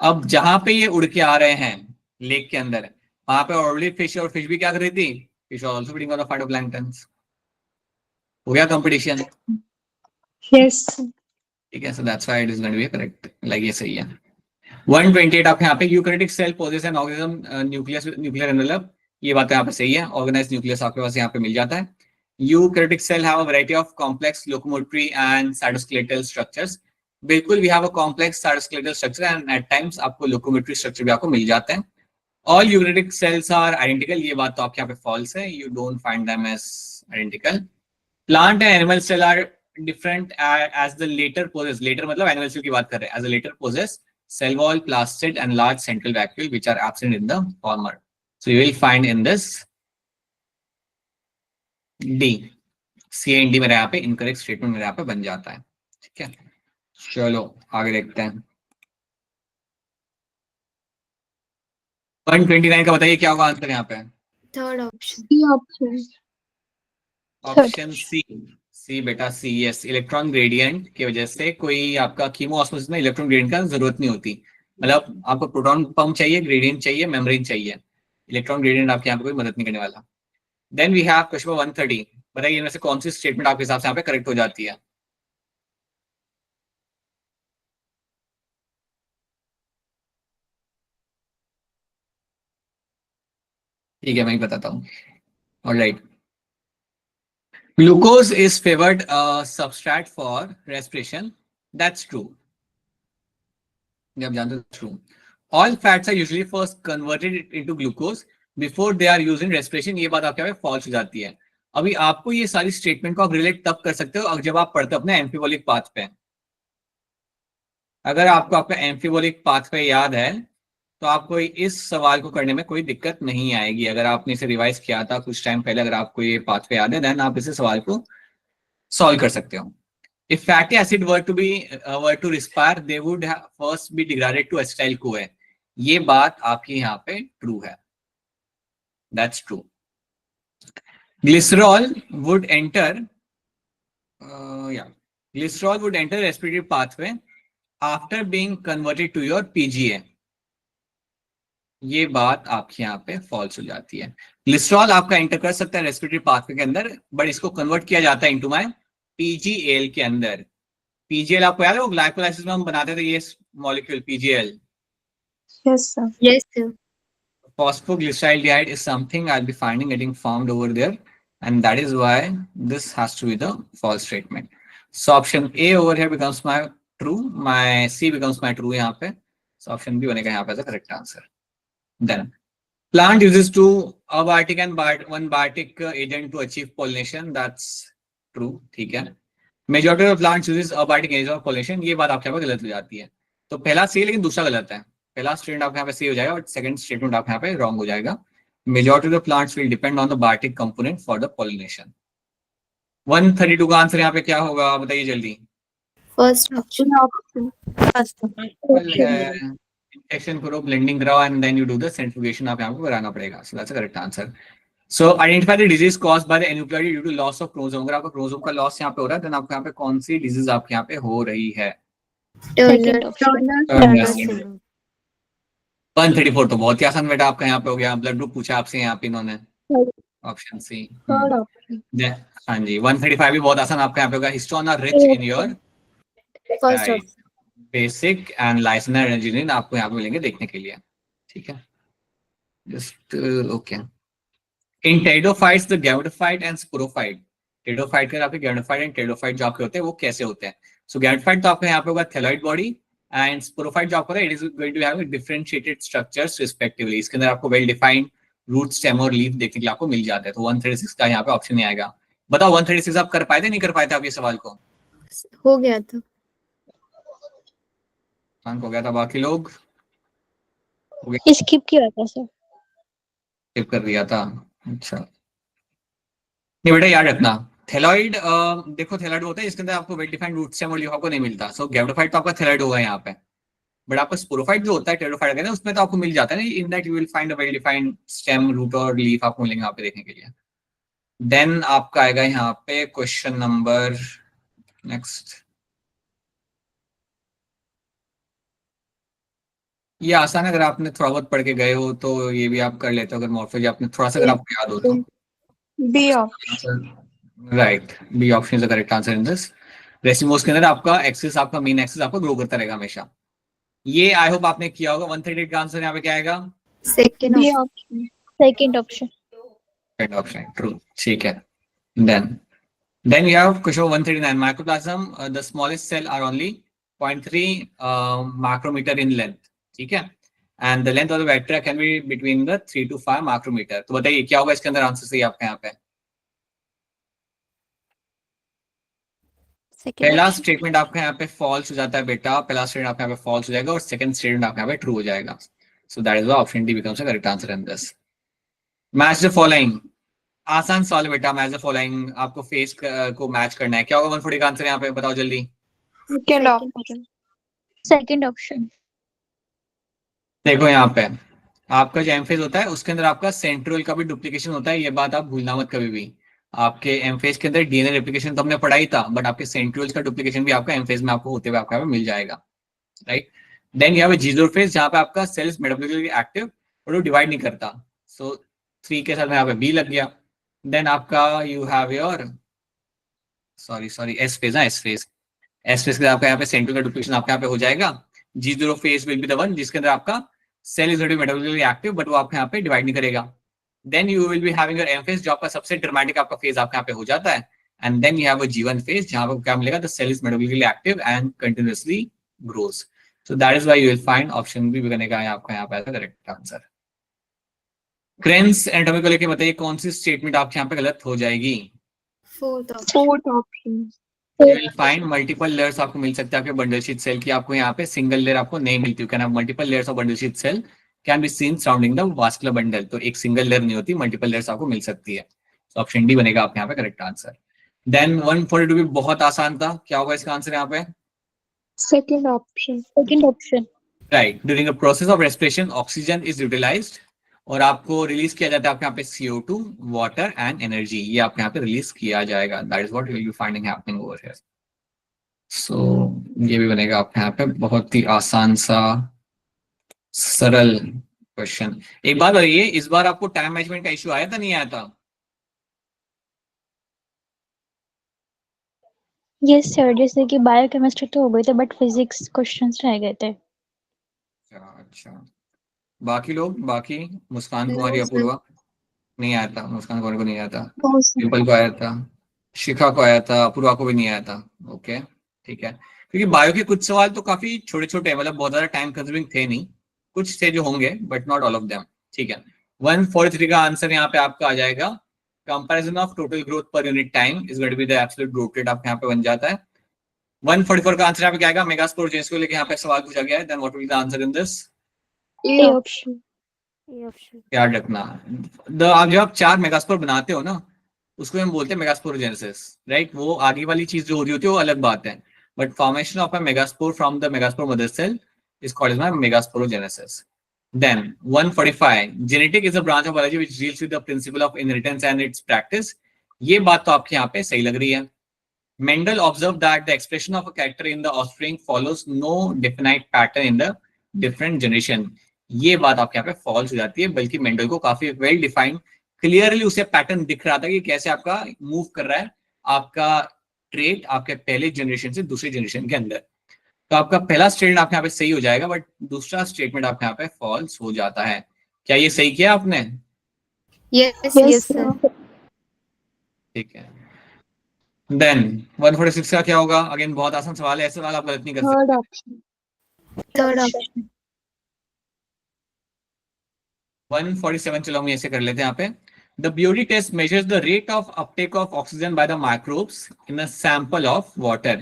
अब जहां पे ये उड़ के आ रहे हैं लेक के अंदर, वहां पे ऑलरेडी फिश और फिश भी क्या कर रही थी? Fish also feeding on the phytoplanktons. हो गया कंपटीशन? यस। ठीक है, so that's why it is going to be correct. like ये सही है। 128 आपके यहाँ पे eukaryotic cell possess an organism nucleus nuclear envelope, ये बात यहाँ पे सही है। ऑर्गेनाइज्ड न्यूक्लियस आपके पास यहाँ पे मिल जाता है। Eukaryotic cell have a variety of complex locomotory and cytoskeletal structures. बिल्कुल, we have a complex cytoskeletal structure and at times आपको लोकोमोटरी स्ट्रक्चर भी आपको मिल जाता है। All eukaryotic cells are identical, ये बात तो आपके यहाँ पे फॉल्स है, you don't find them as identical. Plant and animal cell are different as the latter possess, latter मतलब एनिमल सेल की बात कर रहे हैं, as the latter possess cell wall, plastid and large central vacuole which are absent in the former. So you will find in this D, C and D मेरे यहाँ पे incorrect statement मेरे यहाँ पे बन जाता है। ठीक है, चलो आगे देखते हैं। 129 का बताइए क्या होगा आंसर यहाँ पे? Third option. ऑप्शन सी, सी बेटा सी, यस। इलेक्ट्रॉन ग्रेडियंट की वजह से कोई आपका कीमोऑस्मोसिस में इलेक्ट्रॉन ग्रेडियंट का जरूरत नहीं होती, मतलब आपको प्रोटॉन पंप चाहिए, ग्रेडियंट चाहिए, मेम्ब्रेन चाहिए, इलेक्ट्रॉन ग्रेडियंट आपके यहाँ पे कोई मदद नहीं करने वाला। देन वी हैव क्वेश्चन 130, बताइए इनमें से कौन सी स्टेटमेंट आपके हिसाब से यहाँ पे करेक्ट हो जाती है? ठीक है, मैं ही बताता हूँ। Alright, glucose is favoured substrate for respiration, that's true, आप जानते हो true. All fats are usually first converted into glucose before they are used in respiration, ये बात आपके यहाँ पे फॉल्स हो जाती है। अभी आपको ये सारी स्टेटमेंट को आप रिलेट तब कर सकते हो जब आप पढ़ते हो अपने एम्फीबोलिक पाथ पे। अगर आपको आपका एम्फीबोलिक पाथ पे याद है तो आपको इस सवाल को करने में कोई दिक्कत नहीं आएगी। अगर आपने इसे रिवाइज किया था कुछ टाइम पहले, अगर आपको ये पाथ पे याद है, देन आप इसे सवाल को सॉल्व कर सकते हो। If fatty acid were to respire, they would first be degraded to acetyl CoA. ये बात आपकी यहाँ पे ट्रू है। That's true. Glycerol would enter glycerol would enter respiratory pathway after being converted to your PGA. ये बात आपके यहाँ पे फॉल्स हो जाती है. ग्लिसरॉल आपका एंटर कर सकता है रेस्पिरेटरी पाथवे के अंदर, बट इसको कन्वर्ट किया जाता है इनटू माय PGL के अंदर. PGL आपको याद है वो ग्लाइकोलाइसिस में हम बनाते थे ये molecule PGL. Yes, sir. Yes, sir. Phosphoglyceraldehyde is something I'll be finding getting found over there, and that is why this has to be the false statement. So option A over here becomes my true, my C becomes my true यहाँ पे. So option B बनेगा यहाँ पे the correct answer. Then plant uses two abiotic and one biotic agent to achieve pollination. That's true. ठीक है. Majority of plants uses abiotic agents for pollination. ये बात आपके यहाँ पे गलत हो जाती है. तो पहला सही लेकिन दूसरा गलत है. पहला स्टेटमेंट आपके यहाँ पे सही हो जाएगा और सेकंड स्टेटमेंट आपके यहाँ पे रॉन्ग हो जाएगा. Majority of the plants will depend on the biotic component for the pollination. 132 का आंसर यहाँ पे क्या होगा बताइए जल्दी. First option. Injection करो, blending कराओ, and then you do the centrifugation. आप यहाँ पे कराना पड़ेगा. So that's the correct answer. So identify the disease caused by the aneuploidy due to loss of chromosome. अगर आपका क्रोमोसोम का लॉस यहाँ पे हो रहा है, then आपको यहाँ पे कौन सी डिजीज आपके यहाँ पे हो रही है? Second option. Turner. 134 तो बहुत ही आसान बेटा आपका यहाँ पे हो गया. ब्लड ग्रुप पूछा आपसे यहाँ पे इन्होंने. Option C. Third option. हाँ जी. 135 भी बहुत आसान आपका यहाँ पे होगा. Histone are rich in your First option. Basic and lysine and arginine आपको यहाँ पे मिलेंगे देखने के लिए. ठीक है. Just okay. In pteridophytes the gametophyte and sporophyte. Pteridophyte के आपके गैमेटोफाइट एंड टेरिडोफाइट जो आपके होते हैं वो कैसे होते हैं? सो गैमेटोफाइट तो आपको यहाँ पे होगा थैलॉइड बॉडी, एंड स्पोरोफाइट जो आपको है it is going to have differentiated structures respectively. इसके अंदर आपको वेल डिफाइंड रूट, स्टेम और लीफ देखने के लिए आपको मिल जाता है. तो 136 का यहाँ पे ऑप्शन नहीं आएगा. बताओ 136 आप कर पाए थे नहीं कर पाए थे आप ये सवाल को? हो गया था. हो गया था. बाकी लोग स्किप किया था सर. स्किप कर दिया था. अच्छा नहीं बेटा याद रखना थैलॉइड. देखो थैलॉइड होता है जिसके अंदर आपको वेल डिफाइंड रूट स्टेम और लीफ आपको नहीं मिलता. सो गैमेटोफाइट तो आपका थैलॉइड होगा यहाँ पे, बट आपका स्पोरोफाइट जो होता है टेरिडोफाइट कहते हैं उसमें तो आपको मिल जाता है. In that you will find a well defined stem, root और लीफ आपको मिलेंगे यहाँ पे देखने के लिए. देन आपका आएगा यहाँ पे क्वेश्चन नंबर नेक्स्ट. ये आसान है, अगर आपने थोड़ा बहुत पढ़ के गए हो तो ये भी आप कर लेते हो. अगर मॉर्फोलॉजी आपने थोड़ा सा अगर आपको याद हो तो. B option. Right. B option is the correct answer in this. Racemose के अंदर आपका एक्सिस, आपका मेन एक्सिस आपका ग्रो करता रहेगा हमेशा. ये आई होप आपने किया होगा. 138 का आंसर यहाँ पे क्या आएगा? Second B option. option. Second option. Second option true. ठीक है. Then we have question 139. Mycoplasma the smallest cell are only 0.3 micrometer in length. ठीक है. And the length of the bacteria can be between the 3 to 5 micrometer. तो बताइए क्या होगा इसके अंदर आंसर सही आपका यहाँ पे? पहला स्टेटमेंट आपका यहाँ पे फॉल्स हो जाता है बेटा. पहला स्टेटमेंट आपका यहाँ पे फॉल्स हो जाएगा और सेकंड स्टेटमेंट आपका यहाँ पे ट्रू हो जाएगा. सो that is why option D becomes the correct answer in this. Match the following. आसान सवाल है बेटा. मैच द फॉलोइंग आपको फेस को मैच करना है. क्या होगा 140 का आंसर यहाँ पे बताओ जल्दी. Second option. Second option. देखो यहाँ पे आपका जो एमफेज होता है उसके अंदर आपका सेंट्रोल का भी डुप्लीकेशन होता है. ये बात आप भूलना मत कभी भी. आपके एमफेज के अंदर डीएनए रेप्लिकेशन तो हमने पढ़ाई था, बट आपके सेंट्रोल्स का डुप्लीकेशन भी आपका एमफेज में आपको होते हुए आपका मिल जाएगा. Right. Then you have a G zero phase जहाँ पे आपका सेल्स मेटाबॉलिकली एक्टिव और वो डिवाइड नहीं करता. सो 3 के साथ में यहाँ पे बी लग गया. देन आपका you have your sorry S phase. S phase के साथ आपका यहाँ पे सेंट्रोल का डुप्लीकेशन आपका यहाँ पे हो जाएगा. Zero phase will be the one जिसके अंदर आपका cell is metabolically active but वो आपके यहाँ पे डिवाइड नहीं करेगा. Then you will be having your M phase जो आपका सबसे ड्रामेटिक आपका फेज आपके यहाँ पे हो जाता है. And then you have a G1 phase जहाँ पे क्या मिलेगा? The cell is metabolically active and continuously grows. So that is why you will find option B बनेगा आपका यहाँ पे करेक्ट आंसर. क्रेन्स एनाटॉमी को लेके बताइए कौन सी स्टेटमेंट आपके यहाँ पे गलत हो जाएगी? Fourth option. Fourth option. You will find multiple layers आपको मिल सकता है आपके बंडल शीट सेल की. आपको यहाँ पे सिंगल लेयर आपको नहीं मिलती. Can have multiple layers of bundle sheath cell can be seen surrounding the vascular bundle. तो एक सिंगल लेयर नहीं होती, मल्टीपल लेयर्स आपको मिल सकती है. तो ऑप्शन डी बनेगा आपके यहाँ पे करेक्ट आंसर. देन 142 भी बहुत आसान था. क्या होगा इसका आंसर यहाँ पे? Second option. Second option. Right. During the process of respiration, oxygen is utilized और आपको रिलीज किया जाता है आपके यहाँ पे CO2, वाटर एंड एनर्जी, ये आपके यहाँ पे रिलीज किया जाएगा। That is what you will be finding happening over here. So ये भी बनेगा आपके यहाँ पे बहुत ही आसान सा सरल क्वेश्चन। एक बात बताइए, इस बार आपको टाइम मैनेजमेंट का इश्यू आया था नहीं आया था? यस सर, जैसे कि बायोकेमिस्ट्री तो हो गए थे बट फिजिक्स क्वेश्चंस रह गए थे। अच्छा, बाकी लोग, बाकी मुस्कान No, कुमारी, sir. अपूर्वा नहीं आया था, मुस्कान कुमारी को नहीं आया था, No, sir. पीपल को आया था, शिखा को आया था, अपूर्वा को भी नहीं आया था। ओके ठीक है, क्योंकि बायो के कुछ सवाल तो काफी छोटे छोटे, मतलब बहुत ज्यादा टाइम कंज्यूमिंग थे नहीं, कुछ थे जो होंगे but not all of them. ठीक है, 143 का आंसर यहाँ पे आपका आ जाएगा। Comparison of total growth per unit time is going to be the absolute growth rate आपके यहाँ पे बन जाता है। 144 का आंसर यहाँ पे क्या आएगा? मेगास्पोर जेंस को लेके यहाँ पे सवाल पूछा गया है। Then what will be the answer in this? A option. याद रखना, आप जब आप 4 मेगास्पोर बनाते हो ना, उसको हम बोलते हैं मेगास्पोरोजेनेसिस, राइट? वो आगे वाली चीज जो हो रही होती है वो अलग बात है, but formation of a megaspore from the megaspore mother cell is called as megasporogenesis. Then 145, genetic is a branch of biology which deals with the principle of inheritance and its practice. ये बात तो आपके यहाँ पे सही लग रही है। Mendel observed that the expression of a character in the offspring follows no definite pattern in the different generation. ये बात आपके यहाँ पे फॉल्स हो जाती है, बल्कि मेंडल को काफी वेल डिफाइंड क्लियरली उसे पैटर्न दिख रहा था कि कैसे आपका मूव कर रहा है आपका ट्रेट आपके पहले जनरेशन से दूसरे जनरेशन के अंदर। तो आपका पहला स्टेटमेंट आपके यहाँ पे सही हो जाएगा, बट दूसरा स्टेटमेंट आपके यहाँ पे फॉल्स हो जाता है। क्या ये सही किया आपने? Yes, Yes, yes, sir. sir. ठीक है। देन 146 का क्या होगा? अगेन बहुत आसान सवाल है, ऐसे सवाल आप गलत नहीं कर सकते। Third option. Third option. 147 चलो हम ऐसे कर लेते हैं यहाँ पे। The BOD test measures the rate of uptake of oxygen by the microbes in a sample of water.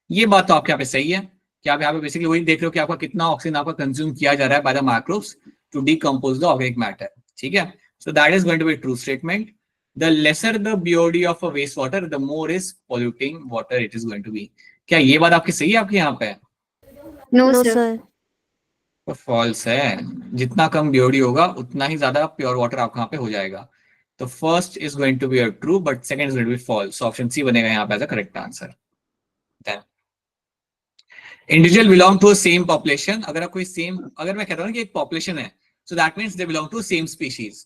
ये बात तो आपके यहाँ पे सही है कि आप यहाँ पे बेसिकली वही देख रहे हो कि आपका कितना ऑक्सीजन आपका कंज्यूम किया जा रहा है by the microbes to decompose the organic matter. ठीक है, so that is going to be a true statement. The lesser the BOD of a wastewater, the more is polluting water it is going to be. क्या ये बात आपकी सही है आपके यहाँ पे? No, sir. तो फॉल्स है, जितना कम BOD होगा उतना ही ज्यादा प्योर वाटर आपके यहाँ पे हो जाएगा। तो first is going to be a true but second is going to be false. Option C बनेगा यहाँ पे as a correct answer. Then individual belong to same population, अगर आप कोई सेम, अगर मैं कहता हूँ कि एक पॉपुलेशन है, so that means they belong to same species.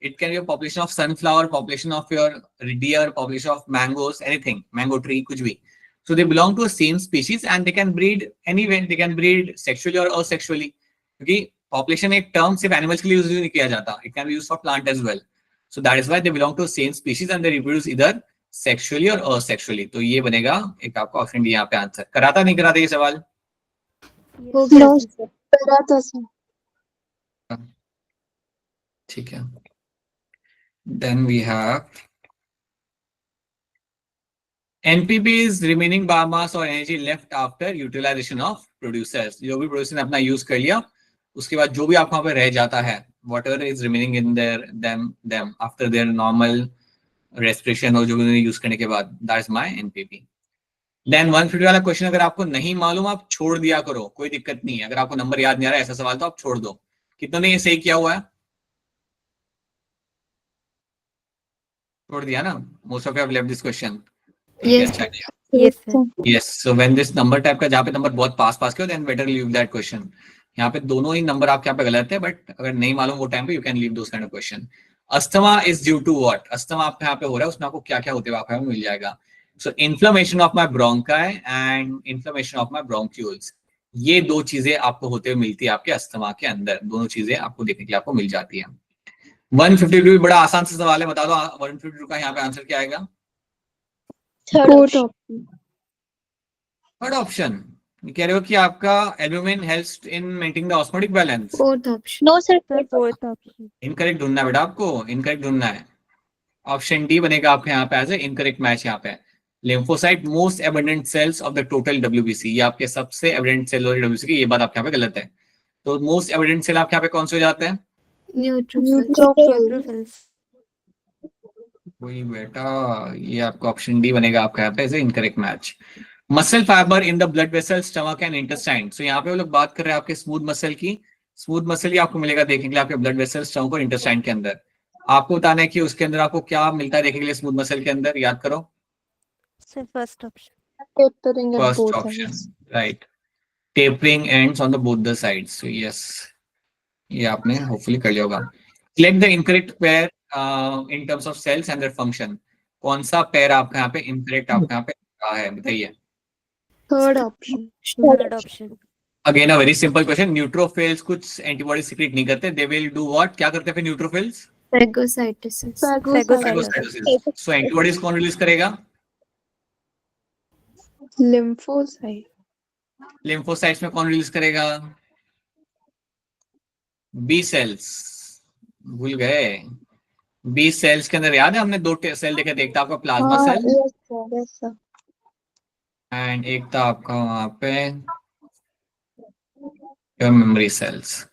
It can be a population of sunflower, population of your deer, population of mangoes, anything, mango tree, कुछ भी। So they belong to a same species and they can breed anywhere. They can breed sexually or asexually. क्योंकि population एक term सिर्फ animals के लिए use नहीं किया जाता. It can be used for plant as well. So that is why they belong to the same species and they reproduce either sexually or asexually. तो ये बनेगा एक आपका ऑप्शन डी यहाँ पे आंसर। कराता नहीं कराता ये सवाल? हो गया No, था, sir. करा था sir. ठीक है। Then we have NPB is remaining biomass or energy left after utilization of producers. जो भी प्रोड्यूसर ने अपना यूज कर लिया उसके बाद जो भी आपको वहाँ पे रह जाता है, whatever is remaining in them after their normal respiration और जो भी उन्होंने यूज करने के बाद, that is my NPB. Then 150 वाला क्वेश्चन अगर आपको नहीं मालूम आप छोड़ दिया करो, कोई दिक्कत नहीं है। अगर आपको नंबर याद नहीं आ रहा है ऐसा सवाल तो आप छोड़ दो। कितनों ने ये सही किया हुआ है? छोड़ दिया ना? Most of you have left this question. Yes, अच्छा, yes, sir. Yes, so when this number type का जहाँ पे नंबर बहुत पास के हो, then better leave that question. यहाँ पे दोनों ही नंबर आपके यहाँ पे गलत है, बट अगर नहीं मालूम वो टाइम पे you can leave those kind of question. Asthma is due to what? Asthma आपके यहाँ पे हो रहा है, उसमें आपको क्या क्या होते हैं आपको मिल जाएगा। So inflammation of my bronchi and inflammation of my bronchioles. ये दो चीजें आपको होते हुए मिलती है आपके अस्थमा के अंदर, दोनों चीजें आपको देखने के लिए आपको मिल जाती है। 152 बड़ा आसान सा सवाल है, बता दो 152 का यहाँ पे आंसर क्या आएगा? Fourth option. थर्ड ऑप्शन कह रहे हो कि आपका albumin helps in maintaining the osmotic balance. Fourth option. No sir, fourth option. Incorrect ढूंढना है बेटा आपको, इनकरेक्ट ढूंढना है। ऑप्शन डी बनेगा आपके यहाँ पे एज ए इनकरेक्ट मैच। यहाँ पे lymphocyte most abundant cells of the total WBC, ये आपके सबसे एबंडेंट सेल और WBC की, ये बात आपके यहाँ पे गलत है। तो मोस्ट एबंडेंट सेल आपके यहाँ पे कौन से हो जाते हैं? Neutrophils. वही बेटा, ये आपका ऑप्शन डी बनेगा आपका यहाँ पे as a incorrect match. Muscle fiber in the blood vessel, stomach and intestine. So यहाँ पे वो लोग बात कर रहे हैं आपके स्मूथ मसल की, स्मूथ मसल ही आपको मिलेगा देखने के लिए आपके ब्लड वेसल्स ट्रंक और इंटेस्टाइन के अंदर। आपको बताना है कि उसके अंदर आपको क्या मिलता है देखने के लिए स्मूथ मसल के अंदर, याद करो। Sir, first option. Tapering at first both option, ends. Right, tapering ends on the both the sides, so yes, ये आपने होपफुली कर लिया होगा। Select the incorrect pair in terms of cells and their function. कौन सा pair आपका यहाँ पे इनकरेक्ट आपका यहाँ पे रहा है, बताइए। Third option. Third option. Again a very simple question, neutrophils कुछ एंटीबॉडी सिक्रेट नहीं करते, दे विल डू व्हाट, क्या करते हैं फिर न्यूट्रोफिल्स? Phagocytosis. Phagocytosis. सो एंटीबॉडीज कौन रिलीज करेगा? Lymphocyte. लिम्फोसाइट्स में कौन रिलीज करेगा? बी सेल्स, भूल गए। बी सेल्स के अंदर याद है हमने दो सेल देखे थे, एक था आपका प्लाज्मा हाँ, cell yes sir, yes sir. And एक था आपका वहां पे memory cells.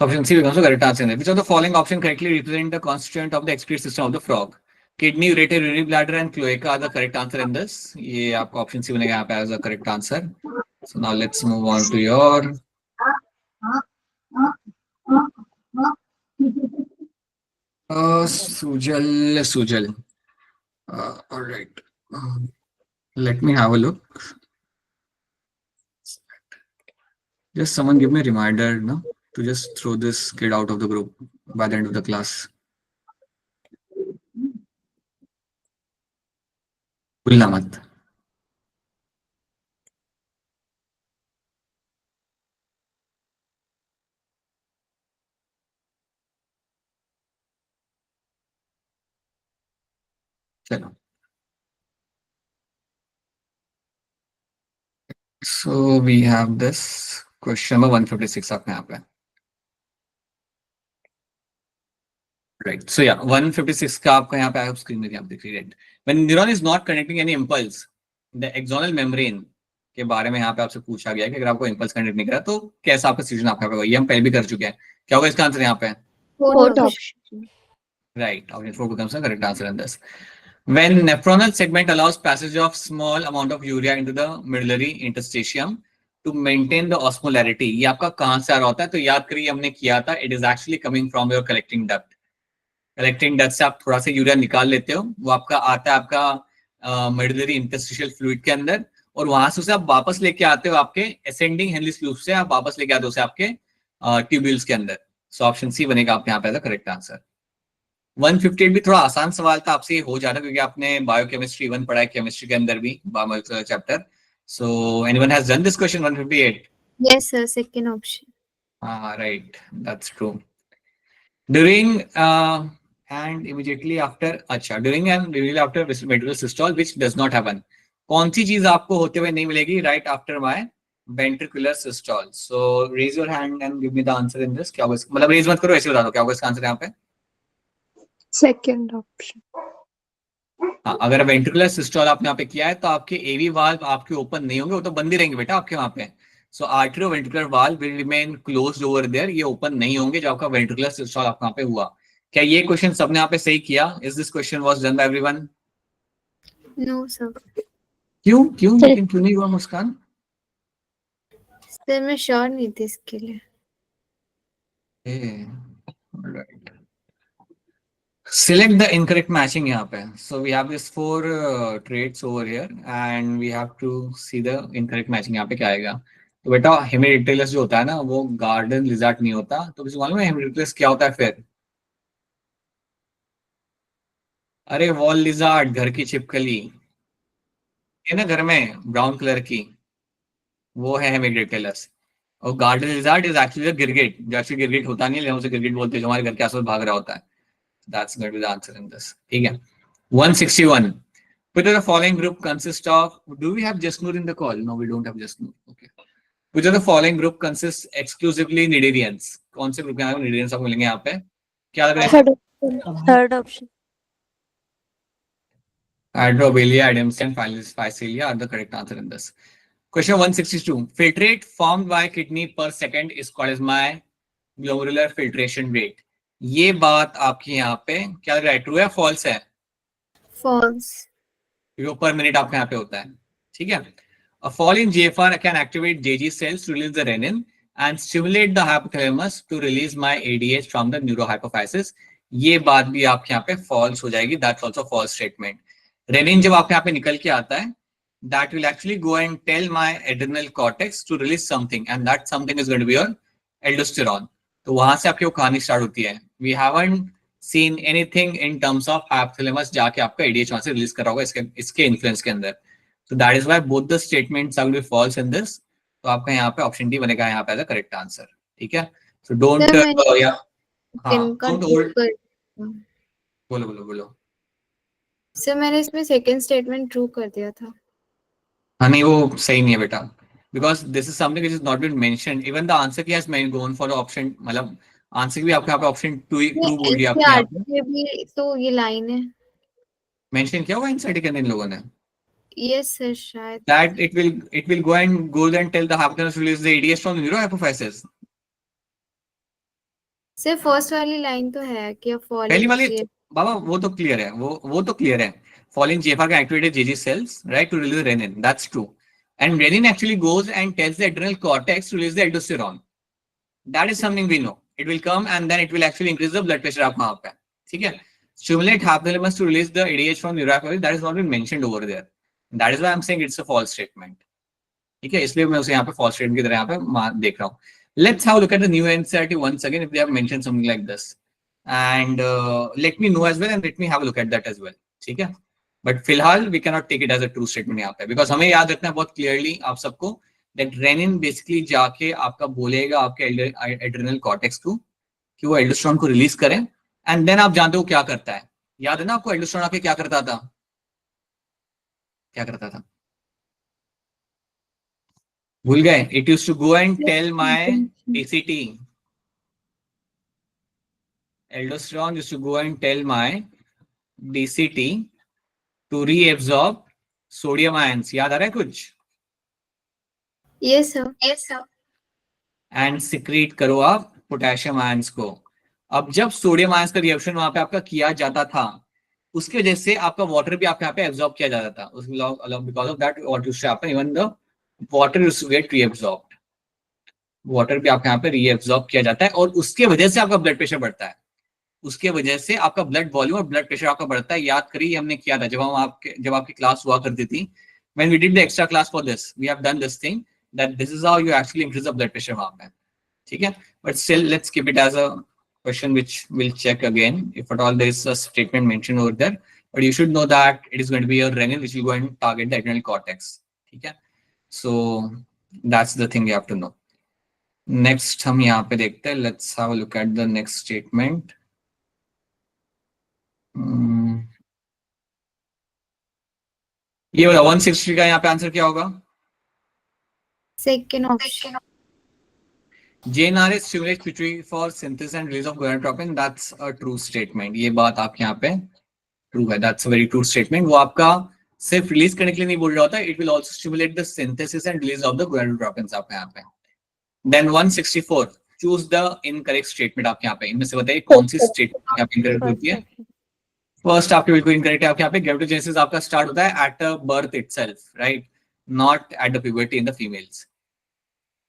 Option C becomes the correct answer. Which of the following option correctly represent the constituent of the excretory system of the frog? Kidney, ureter, urinary bladder, and cloaca are the correct answer in this. ये आपका option C बनेगा यहाँ पे as the correct answer. So now let's move on to your Sujal. All right. Let me have a look. Just someone give me a reminder, no, to just throw this kid out of the group by the end of the class. भूलना मत। चलो, so we have this question number 156 आपके यहाँ पे, right? So yeah, 156 का आपका यहाँ पे आया स्क्रीन में, आप देख रही है। When neuron is not connecting any impulse, the axonal membrane के बारे में यहाँ पे आपसे पूछा गया है कि अगर आपको impulse कनेक्ट नहीं करा तो कैसा आपका सिचुएशन आपका होगा, ये हम पहले भी कर चुके हैं। क्या होगा इसका आंसर यहाँ पे? Fourth option. Right, option 4 becomes the correct answer in this. When nephronal segment allows passage of small amount of urea into the medullary interstitium to maintain the osmolarity, ये आपका कहाँ से आ रहा होता है? तो याद करिए हमने किया था, it is actually coming from your collecting duct. Collecting duct से आप थोड़ा सा यूरिया निकाल लेते हो, वो आपका आता है आपका मेडुलरी इंटरस्टिशियल फ्लूइड के अंदर, और वहां से उसे आप वापस लेके आते हो आपके असेंडिंग हेनलीस लूप से, आप वापस लेके आते हो उसे आपके ट्यूब्यूल्स के अंदर। सो ऑप्शन सी बनेगा आपके यहाँ पे करेक्ट आंसर। 158 भी थोड़ा आसान सवाल था, आपसे हो जाना क्योंकि आपने बायोकेमिस्ट्री 1 पढ़ा है, केमिस्ट्री के अंदर भी biomolecular chapter. So anyone has done this question 158? Yes, sir. Second option. Right, that's true. During and immediately after, अच्छा, during and immediately after ventricular systole, which does not happen. कौन सी चीज आपको होते हुए नहीं मिलेगी right after my ventricular systole? So raise your hand and give me the answer in this. क्या होगा, मतलब raise मत करो, ऐसे बता दो क्या होगा इसका आंसर यहाँ पे। Second option. हाँ, अगर वेंट्रिकुलर सिस्टोल आपने यहाँ पे किया है तो आपके एवी वाल्व आपके ओपन नहीं होंगे, वो तो बंद ही रहेंगे बेटा आपके वहां पे। So atrioventricular valve will remain closed over there, ये ओपन नहीं होंगे जो आपका वेंट्रिकुलर सिस्टोल आपका यहाँ पे हुआ। क्या ये क्वेश्चन सबने यहाँ पे सही किया? Is this question was done by everyone? No, sir. क्यों क्यों लेकिन क्यों नहीं हुआ मुस्कान? Sir, मैं श्योर नहीं थी इसके लिए। Alright. Select the incorrect matching यहाँ पे. So we have this 4 traits over here and we have to see the incorrect matching यहाँ पे क्या आएगा। तो बेटा हेमिडिक्टिलस जो होता है ना वो गार्डन लिजार्ड नहीं होता, तो किसी मालूम है हेमिडिक्टिलस क्या होता है फिर? अरे वॉल लिजार्ड, घर की छिपकली है ना घर में ब्राउन कलर की, वो है हेमिडिक्टिलस। और गार्डन लिजार्ड इज एक्चुअली गिरगिट, जो एक्चुअली गिरगिट होता नहीं है लेकिन उसे गिरगिट बोलते हैं, जो हमारे घर के आसपास भाग रहा होता है। That's going to be the answer in this. ठीक है। 161. Which of the following group consists of? Do we have Jasnoor in the call? No, we don't have Jasnoor. Okay. Which of the following group consists exclusively Nidarians? कौन से group के यहाँ Nidarians आपको मिलेंगे यहाँ पे? क्या लग रहा है? Third option. Hydrobelia, Adamsia, and Phycelia are the correct answer in this. Question 162. Filtrate formed by kidney per second is called as my glomerular filtration rate. ये बात आपकी यहाँ पे क्या लग रहा है, ट्रू है फॉल्स है? False. जो पर मिनट आपके यहाँ पे होता है, ठीक है। A fall in GFR can activate JG cells to release the renin and stimulate the hypothalamus to release my ADH from the neurohypophysis. ये बात भी आपके यहाँ पे false हो जाएगी, that's also false statement. Renin जब आपके यहाँ पे निकल के आता है, that will actually go and tell my adrenal cortex to release something, and that something is going to be your aldosterone. तो वहां से आपकी वो कहानी स्टार्ट होती है. We haven't seen anything in terms of hypothalamus जाके आपका ADH वहां से रिलीज कर रहा होगा इसके इन्फ्लुएंस के अंदर. So that is why both the statements are going to be false in this. तो आपका यहाँ पे ऑप्शन डी बनेगा यहाँ पे एज अ करेक्ट आंसर, ठीक है. सो डोंट Sir, मैंने हाँ इनका डोंट true होल्ड. कर बोलो बोलो बोलो. सर मैंने इसमें सेकंड स्टेटमेंट ट्रू कर दिया था. हाँ नहीं वो सही नहीं है बेटा, because this is something which is not been mentioned. Even the answer key has gone for option, मतलब आंसर भी आपके यहाँ पे ऑप्शन ट्रू बोल दिया आपके यहाँ पे. इसके भी तो ये लाइन है. मेंशन किया हुआ इनसाइड के अंदर इन लोगों ने यस सर शायद. that it will go and tell the hypothalamus to release the ADH from the neurohypophysis. Sir first वाली लाइन तो है कि फॉल पहली वाली बाबा वो तो क्लियर है, वो तो क्लियर है. Falling GFR can activate JG cells, right, to release renin. That's true. And renin actually goes and tells the adrenal cortex to release the aldosterone. That is something we know. It will come and then it will actually increase the blood pressure आप वहाँ पे, ठीक है. Stimulate hypothalamus to release the ADH from neurohypophysis. That is not been mentioned over there. That is why I'm saying it's a false statement. ठीक है, इसलिए मैं उसे यहाँ पे false statement की तरह यहाँ पे देख रहा हूँ. Let's have a look at the new NCERT once again if they have mentioned something like this. And let me know as well and let me have a look at that as well. ठीक है. But फिलहाल we can not take it as a true statement यहाँ पे, because हमें याद रखना है बहुत क्लियरली आप सबको दैट रेनिन बेसिकली जाके आपका बोलेगा आपके एड्रेनल कॉर्टेक्स को कि वो एल्डोस्टेरोन को रिलीज करें. एंड देन आप जानते हो क्या करता है. याद है ना आपको एल्डोस्टेरोन आके क्या करता था, क्या करता था, भूल गए. It used to go and tell my DCT. Aldosterone used to go and tell my DCT to reabsorb sodium ions. याद आ रहा है कुछ? Yes sir. एंड सिक्रीट करो आप पोटेशियम आयंस को. अब जब सोडियम आयंस का रिएक्शन वहां पे आपका किया जाता था, उसकी वजह से आपका वाटर भी आपके यहाँ पे एब्जॉर्ब किया जाता था. Because of that what used to happen, even the water used to get reabsorbed. Water भी आपके यहाँ पे रीएब्सॉर्ब किया जाता है और उसके वजह से आपका ब्लड प्रेशर बढ़ता है. उसके वजह से आपका ब्लड वॉल्यूम और ब्लड प्रेशर आपका बढ़ता है. याद करिए हमने किया था जब आपकी क्लास हुआ करती थी. When we did the extra class for this, we have done this thing that this is how you actually increase the blood pressure वहां पे, ठीक है. But still, let's keep it as a question which we'll check again if at all there is a statement mentioned over there. But you should know that it is going to be your renin which will go and target the adrenal cortex, ठीक है. So that's the thing you have to know. Next हम यहाँ पे देखते हैं. Let's have a look at the next statement. ये वाला 160 का यहाँ पे आंसर क्या होगा? Second option. JNRH stimulates pituitary for synthesis and release of gonadotropin. That's a true statement. ये बात आपके यहाँ पे true है. That's a very true statement. वो आपका सिर्फ रिलीज करने के लिए नहीं बोल रहा होता. It will also stimulate the synthesis and release of the gonadotropins आपके यहाँ पे. Then 164. Choose the incorrect statement आपके यहाँ पे. इनमें से बताइए कौन सी statement यहाँ पे incorrect होती है. फर्स्ट आपके बिल्कुल इनकरेक्ट है. आपके यहाँ पे गैमेटोजेनेसिस आपका स्टार्ट होता है at birth itself, right, not at the puberty in the females.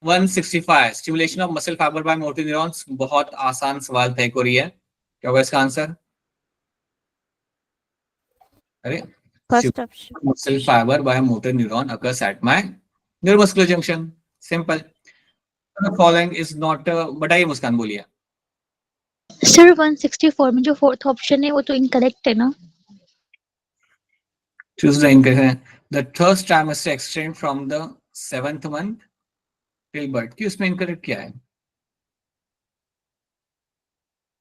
165 stimulation of muscle fibre by motor neurons. बहुत आसान सवाल था, एक और ये है. क्या होगा इसका आंसर? अरे first option. Muscle fibre by motor neuron occurs at my neuromuscular junction. Simple. Following is not. बताइए मुस्कान, बोलिए. सर 164 में जो फोर्थ ऑप्शन है वो तो इनकरेक्ट है ना. Choose the incorrect. The third trimester extend from the 7th month till birth. कि उसमें incorrect क्या है?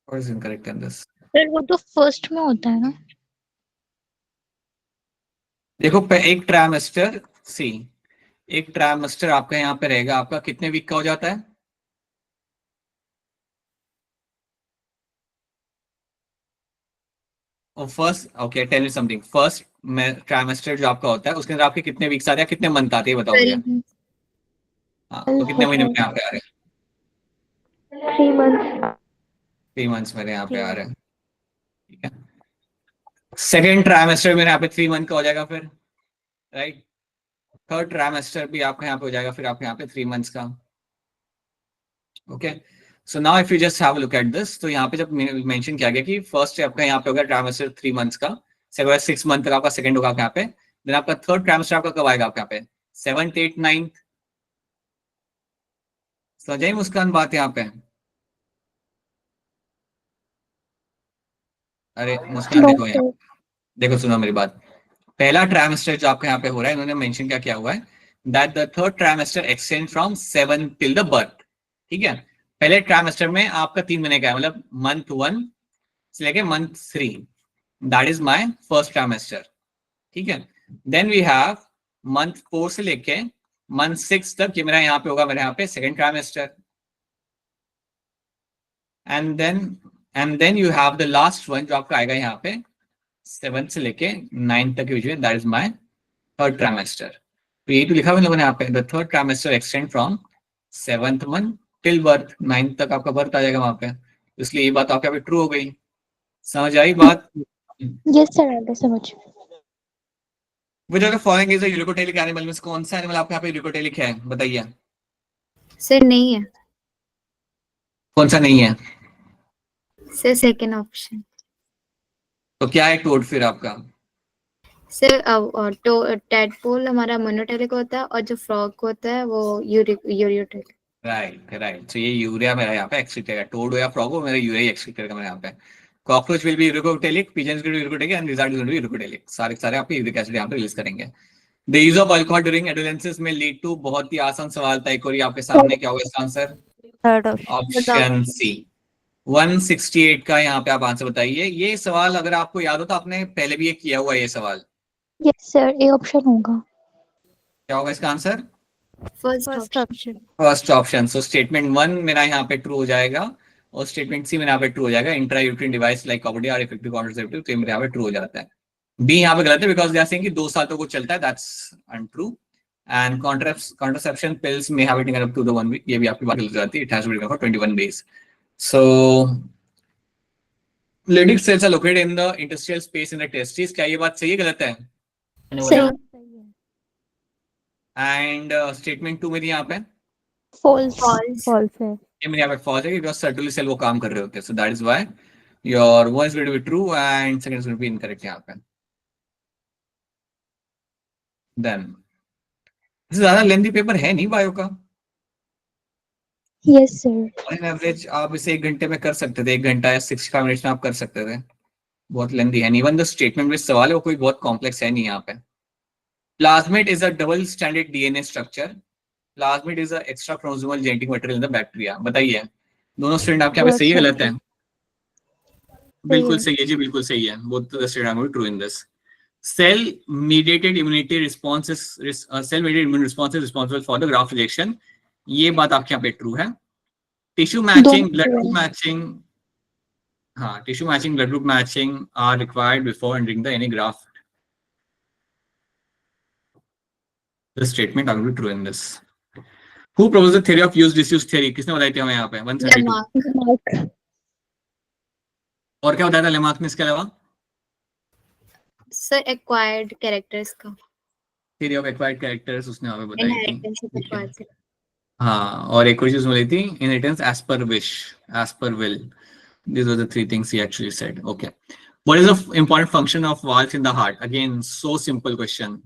What is incorrect in this? Sir वो तो फर्स्ट में होता है ना. देखो एक ट्राइमेस्टर सी, एक ट्राइमेस्टर आपका यहाँ पे रहेगा, आपका कितने वीक का हो जाता है? First okay tell me something. First trimester जो आपका होता है उसके अंदर आपके कितने वीक्स आते हैं, कितने मंथ आते हैं बताओ मुझे. हाँ तो कितने महीने में यहाँ पे आ रहे हैं? 3 months. 3 months मेरे यहाँ पे आ रहे हैं, ठीक है. सेकेंड ट्राइमेस्टर मेरे यहाँ पे 3 मंथ का हो जाएगा फिर, राइट। थर्ड ट्राइमेस्टर भी आपका यहाँ पे हो जाएगा फिर आपके यहाँ पे 3 मंथ्स का। Okay, so now if you just have a look at this, तो यहाँ पे जब मेंशन किया गया कि फर्स्ट आपका यहाँ पे होगा ट्राइमेस्टर 3 मंथ्स का, 6 मंथ तक आपका सेकंड होगा यहाँ पे, देन आपका थर्ड ट्राइमेस्टर आपका कब आएगा आपका यहाँ पे 7th 8th 9th। समझ मुस्कान बात यहाँ पे? अरे मुस्कान No, देखो यहाँ, sir. देखो सुनो मेरी बात। पहला ट्राइमेस्टर जो आपका यहाँ पे हो रहा है, इन्होंने मेंशन क्या किया हुआ है, that the third trimester extend from 7 till the birth. ठीक है, पहले ट्राइमेस्टर में आपका 3 महीने का है, मतलब मंथ 1 से लेके month 3, that is my first trimester. ठीक है, देन वी हैव मंथ 4 से लेके मंथ 6 तक, ये मेरा यहाँ पे होगा, मेरे यहाँ पे second trimester. And then you have the last one जो आपका आएगा यहाँ पे 7 से लेके 9 तक के बीच में, that is my third trimester. तो यही तो लिखा हुआ है लोगों ने यहाँ पे, the third trimester extend from 7th month till birth, 9th तक आपका बर्थ आ जाएगा वहां पे, इसलिए ये बात आपके यहाँ पे ट्रू हो गई। समझ आई बात? Yes, sir. I guess so much. Which of the following is a uricotelic animal, में से कौन सा एनिमल आपके यहाँ पे यूरिकोटेलिक है, बताइए। सर नहीं है कौन सा नहीं है? Sir, second option. तो क्या है टोड फिर आपका? सर टैडपोल हमारा मोनोटेलिक होता है और जो फ्रॉग होता है वो यूरियोटेलिक। राइट, तो ये यूरिया मेरा यहाँ पे एक्सक्रीट करेगा, टोड हो या फ्रॉग हो, मेरा यूरिया एक्सक्रीट करेगा मेरे यहाँ पे। Cockroach will be uricotelic, pigeons will be uricotelic and lizard will be uricotelic, सारे आपके यूरिक एसिड यहाँ पे रिलीज करेंगे। The use of alcohol during adolescence में लीड टू, बहुत ही आसान सवाल था एक और, आपके सामने क्या होगा इसका answer? Third option. Option C 168 का यहाँ पे आप आंसर बताइए। ये सवाल अगर आपको याद हो तो आपने पहले भी ये किया हुआ है ये सवाल। Yes, sir. A option होगा. क्या होगा इसका answer? First First option. option. First option. So statement 1 मेरा यहाँ पे ट्रू हो जाएगा और स्टेटमेंट सी मेरे यहाँ पे ट्रू हो जाएगा, intrauterine device like copper T are effective contraceptive, तो मेरे यहाँ पे ट्रू हो जाता है। बी यहाँ पे गलत है बिकॉज दे आर सेइंग कि 2 साल तक वो चलता है, that's untrue. And contraception pills में have it up to the 1 week, ये भी आपकी बात गलत हो जाती है, it has to be for 21 days. So Leydig cells are located in the interstitial space in the testes, क्या ये बात सही है गलत है? सही. एंड स्टेटमेंट 2 मेरी यहाँ पे False. False. False है. ये मेरे यहाँ पे फॉल्स है बिकॉज सर्टुली सेल वो काम कर रहे होते हैं, so that is why your one is going to be true and second is going to be incorrect यहाँ पे। देन इससे ज्यादा लेंथी पेपर है नहीं बायो का, Yes, sir. ऑन एवरेज आप इसे 1 घंटे में कर सकते थे, 1 घंटा या 65 मिनट्स में आप कर सकते थे, बहुत लेंथी है। इवन द स्टेटमेंट में सवाल है वो कोई बहुत कॉम्प्लेक्स है नहीं यहाँ पे। Plasmid is a double standard DNA structure, plasmid is a extra chromosomal genetic material in the bacteria, बताइए दोनों स्टूडेंट आपके यहाँ पे सही है गलत है? बिल्कुल सही है जी, बिल्कुल सही है, both the student are true in this. Cell mediated immunity response is cell mediated immune response is responsible for the graft rejection, ये बात आपके यहाँ पे ट्रू है। Tissue matching, blood group matching, हाँ tissue matching, blood group matching are required before entering the any graft, the statement are true in this. Who proposed the theory of use disuse theory, किसने बताई थी हमें यहाँ पे? 172। Lamarck. और क्या बताया था लेमार्क ने इसके अलावा? सर एक्वायर्ड कैरेक्टर्स का, थ्योरी ऑफ एक्वायर्ड कैरेक्टर्स उसने हमें बताई थी। Inheritance of acquired. हाँ, और एक और चीज बोली थी inheritance as per wish, as per will, these were the 3 things he actually said. Okay, what is the important function of valves in the heart? Again, so simple question.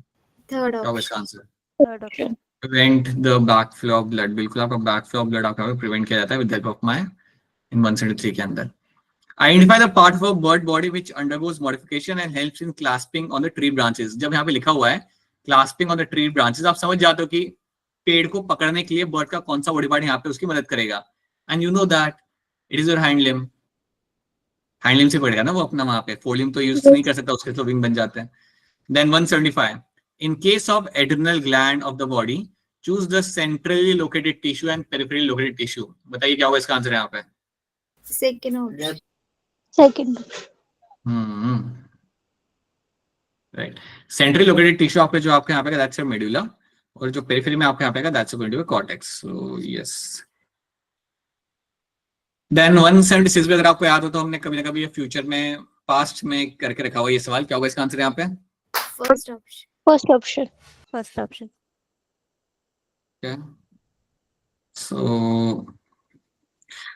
Third क्या होगा option. इसका answer? Third option. Prevent the backflow of blood, बिल्कुल आपका backflow of blood आपका prevent किया जाता है with the help of my in 173 के अंदर। Identify the part of a bird body which undergoes modification and helps in clasping on the tree branches, जब यहाँ पे लिखा हुआ है clasping on the tree branches, आप समझ जाते हो कि पेड़ को पकड़ने के लिए बर्ड का कौन सा बॉडी पार्ट यहाँ पे उसकी मदद करेगा, and you know that it is your hand limb, hand limb से पड़ेगा ना वो अपना, वहां पे फोर लिम्ब तो यूज नहीं कर सकता, उसके तो विंग बन जाते हैं। Then 175, in case of adrenal gland of the body choose the centrally located tissue and peripherally located tissue, बताइए क्या होगा इसका आंसर यहाँ पे? Second option. Second. Right, centrally located tissue आपके जो आपके यहाँ पे दैट्स योर मेडुला, और जो पेरिफेरी में आपके यहाँ पे that's going to be cortex, so yes. Then 176 में अगर आपको याद हो तो हमने कभी ना कभी फ्यूचर में पास्ट में करके रखा हुआ ये सवाल, क्या होगा इसका आंसर यहाँ पे? First option. First option. First option.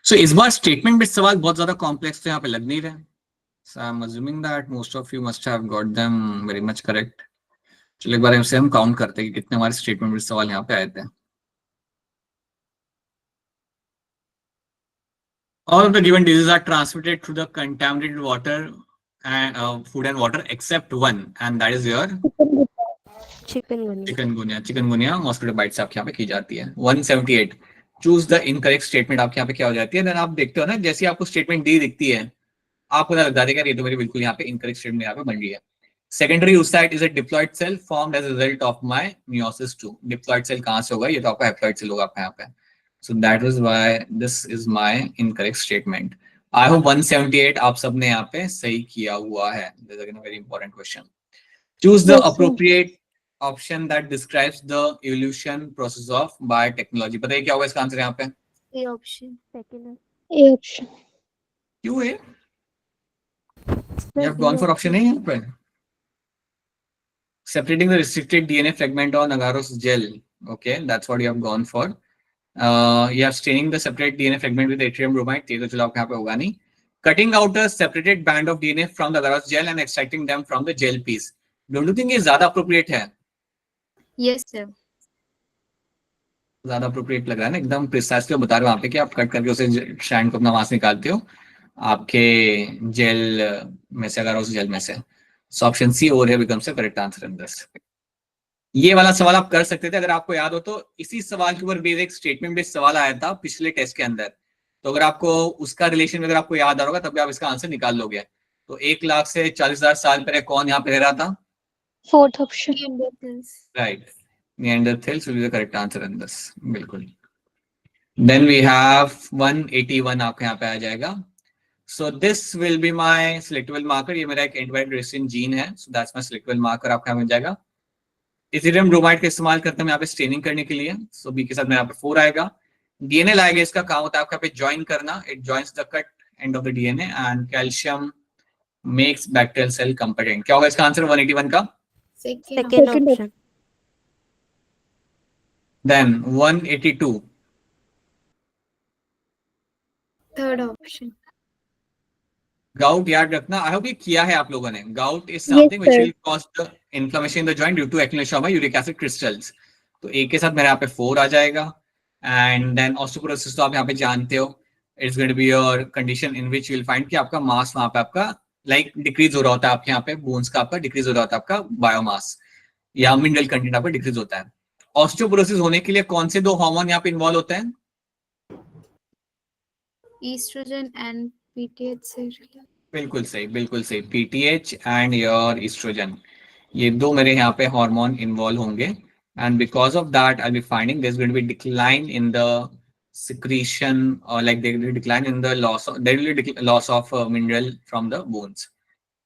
सो इस बार स्टेटमेंट बेस्ड सवाल बहुत ज्यादा कॉम्प्लेक्स तो यहाँ पे लग नहीं रहे. So I'm assuming that most of you must have got them very much correct. चलो एक बार इसे हम काउंट करते हैं कि कितने हमारे स्टेटमेंट बेस्ड सवाल यहाँ पे आए थे. All of the given diseases are transmitted through the contaminated water and food and water except one, and that is your Chikungunya. Chikungunya mosquito bite से आपके यहाँ पे की जाती है. 178 चूज द इनकरेक्ट स्टेटमेंट आपके यहाँ पे क्या हो जाती है. देन आप देखते हो ना, जैसे आपको स्टेटमेंट डी दिखती है आपको पता लग जाएगा ये तो मेरी बिल्कुल यहाँ पे इनकरेक्ट स्टेटमेंट यहाँ पे बन रही है. Secondary oocyte is a diploid cell formed as a result of my meiosis 2. Diploid cell कहाँ से होगा, ये तो आपका हैप्लॉइड सेल होगा आपका यहाँ पे. सो that is why this is my incorrect statement. I hope 178 आप सबने यहाँ पे सही किया हुआ है. This is a very important question. Choose the Yes, sir. Appropriate option that describes the evolution process of biotechnology. बताइए क्या होगा इसका आंसर यहाँ पे? A option. Second. A option. क्यों है? Sir, You have gone for option A यहाँ पे. Separating the restricted DNA fragment on agarose gel. Okay, that's what you have gone for. You have staining the separate DNA fragment with yttrium bromide. ये तो चलो आपके यहाँ पे होगा नहीं. Cutting out a separated band of DNA from the agarose gel and extracting them from the gel piece. Don't you think ये ज्यादा appropriate है? Yes sir. ज्यादा appropriate लग रहा है ना, एकदम प्रिसाइसली बता रहे हो वहाँ पे कि आप कट करके उसे स्ट्रैंड को अपना वहां से निकालते हो आपके जेल में से, अगर उस जेल में से. So option C over here becomes the correct answer in this. ये वाला सवाल आप कर सकते थे अगर आपको याद हो तो. इसी सवाल के ऊपर बेस्ड एक स्टेटमेंट बेस्ड सवाल आया था पिछले टेस्ट के अंदर. तो अगर आपको उसका रिलेशन अगर आपको याद आ रहा होगा तब भी आप इसका आंसर निकाल लोगे. तो 1 लाख से 40,000 साल पहले कौन यहाँ पे रह रहा था? Fourth option. Right, Neanderthals will be the correct answer in this. बिल्कुल. Then we have 181 आपके यहाँ पे आ जाएगा. So this will be my selectable marker. ये मेरा एक एंटीबायोटिक रेजिस्टेंट जीन है. So that's my selectable marker आपका यहाँ मिल जाएगा. इथेरियम ब्रोमाइड का इस्तेमाल करते हैं यहाँ पे स्टेनिंग करने के लिए. So B के साथ मेरे यहाँ पे 4 आएगा. DNA लाएगा, इसका काम होता है आपका पे ज्वाइन करना. It joins the cut end of the DNA and calcium makes bacterial cell competent. क्या होगा इसका आंसर 181 का? Second. Second option. Then 182. Third option. Gout याद रखना. आई होप ये किया है आप लोगों ने. Gout is Yes, something which sir. Will cause the inflammation in the joint due to accumulation of uric acid crystals. तो एक के साथ मेरे यहाँ पे 4 आ जाएगा. एंड देन ऑस्टियोपोरोसिस तो आप यहाँ पे जानते हो, it's going to be your condition in which you will find कि आपका मास वहां पे आपका लाइक डिक्रीज हो रहा होता है. आपके यहाँ पे बोन्स का आपका डिक्रीज हो रहा होता है, आपका बायोमास या मिनरल कंटेंट आपका डिक्रीज होता है. ऑस्टियोपोरोसिस होने के लिए कौन से 2 हार्मोन यहाँ पे इन्वॉल्व होते हैं? ईस्ट्रोजन एंड पीटीएच से। बिल्कुल सही, बिल्कुल सही. पीटीएच एंड योर ईस्ट्रोजन, ये 2 मेरे यहाँ पे हार्मोन इन्वॉल्व होंगे. And because of that I will be finding there is going to be decline in the secretion or like they will decline in the loss of, there will be loss of mineral from the bones.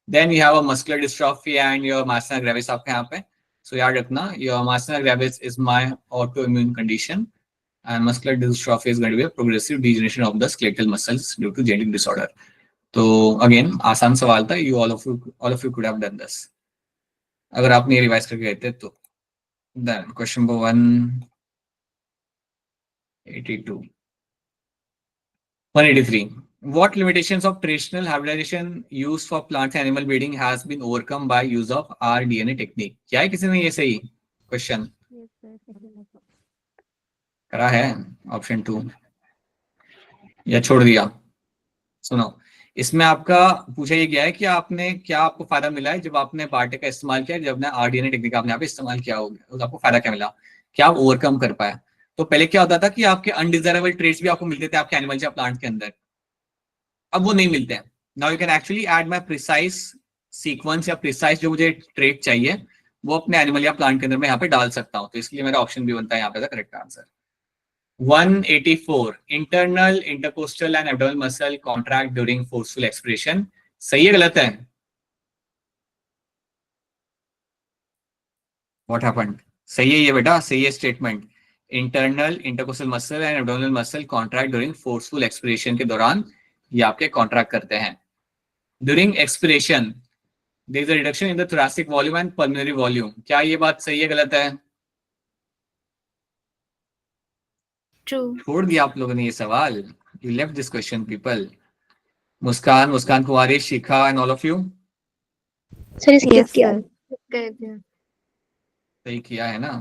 Then you have a muscular dystrophy and your myasthenia gravis आपके यहाँ पे. So याद रखना, your myasthenia gravis is my autoimmune condition and muscular dystrophy is going to be a progressive degeneration of the skeletal muscles due to genetic disorder. तो again आसान सवाल था. You all of you could have done this अगर आपने ये revise करके गए थे तो. Then question number 183. What limitations of traditional hybridization used for plant and animal breeding has been overcome by use of rDNA technique? क्या है, किसी ने ये सही question Yes, sir. Second option. करा है? ऑप्शन 2 या छोड़ दिया? सुनो, इसमें आपका पूछा ये गया है कि आपने क्या, आपको फायदा मिला है जब आपने बार्टे का इस्तेमाल किया, जब आपने rDNA टेक्निक आपने यहाँ पे इस्तेमाल किया होगा, तो आपको फायदा क्या मिला, क्या आप ओवरकम कर पाए? तो पहले क्या होता था कि आपके अनडिजायरेबल ट्रेट्स भी आपको मिलते थे आपके एनिमल या प्लांट के अंदर. अब वो नहीं मिलते हैं. Now you can actually add my precise sequence या प्रिसाइज जो मुझे ट्रेट चाहिए वो अपने एनिमल या प्लांट के अंदर मैं यहाँ पे डाल सकता हूँ. तो इसलिए मेरा ऑप्शन भी बनता है यहाँ पे correct answer. 184. Internal intercostal and abdominal muscle contract during forceful expiration. सही है गलत है? What happened? सही है ये बेटा, सही है statement. Internal intercostal muscle and abdominal muscle contract during forceful expiration के दौरान ये आपके कॉन्ट्रैक्ट करते हैं. During expiration there is a reduction in the thoracic volume and pulmonary volume. क्या ये बात सही है गलत है? True. छोड़ दिया आप लोगों ने ये सवाल, you left this question people. Muskan, Muskan Kumari, Shikha and all of you sir skip Yes, किया। sir. Okay. सही किया है ना?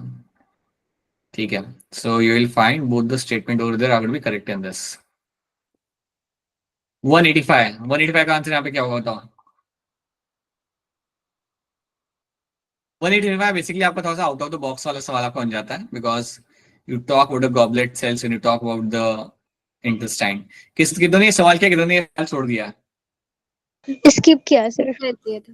ठीक है, so you will find both the statement over there are going to be correct in this. 185 का answer यहाँ पे क्या होगा बताओ? 185 बेसिकली आपका थोड़ा सा आउट ऑफ द बॉक्स वाला सवाल आपका बन जाता है, because you talk about the goblet cells and you talk about the intestine. कितनों ने ये सवाल किया, कितनों ने ये सवाल छोड़ दिया? स्किप किया सर। कर दिया था।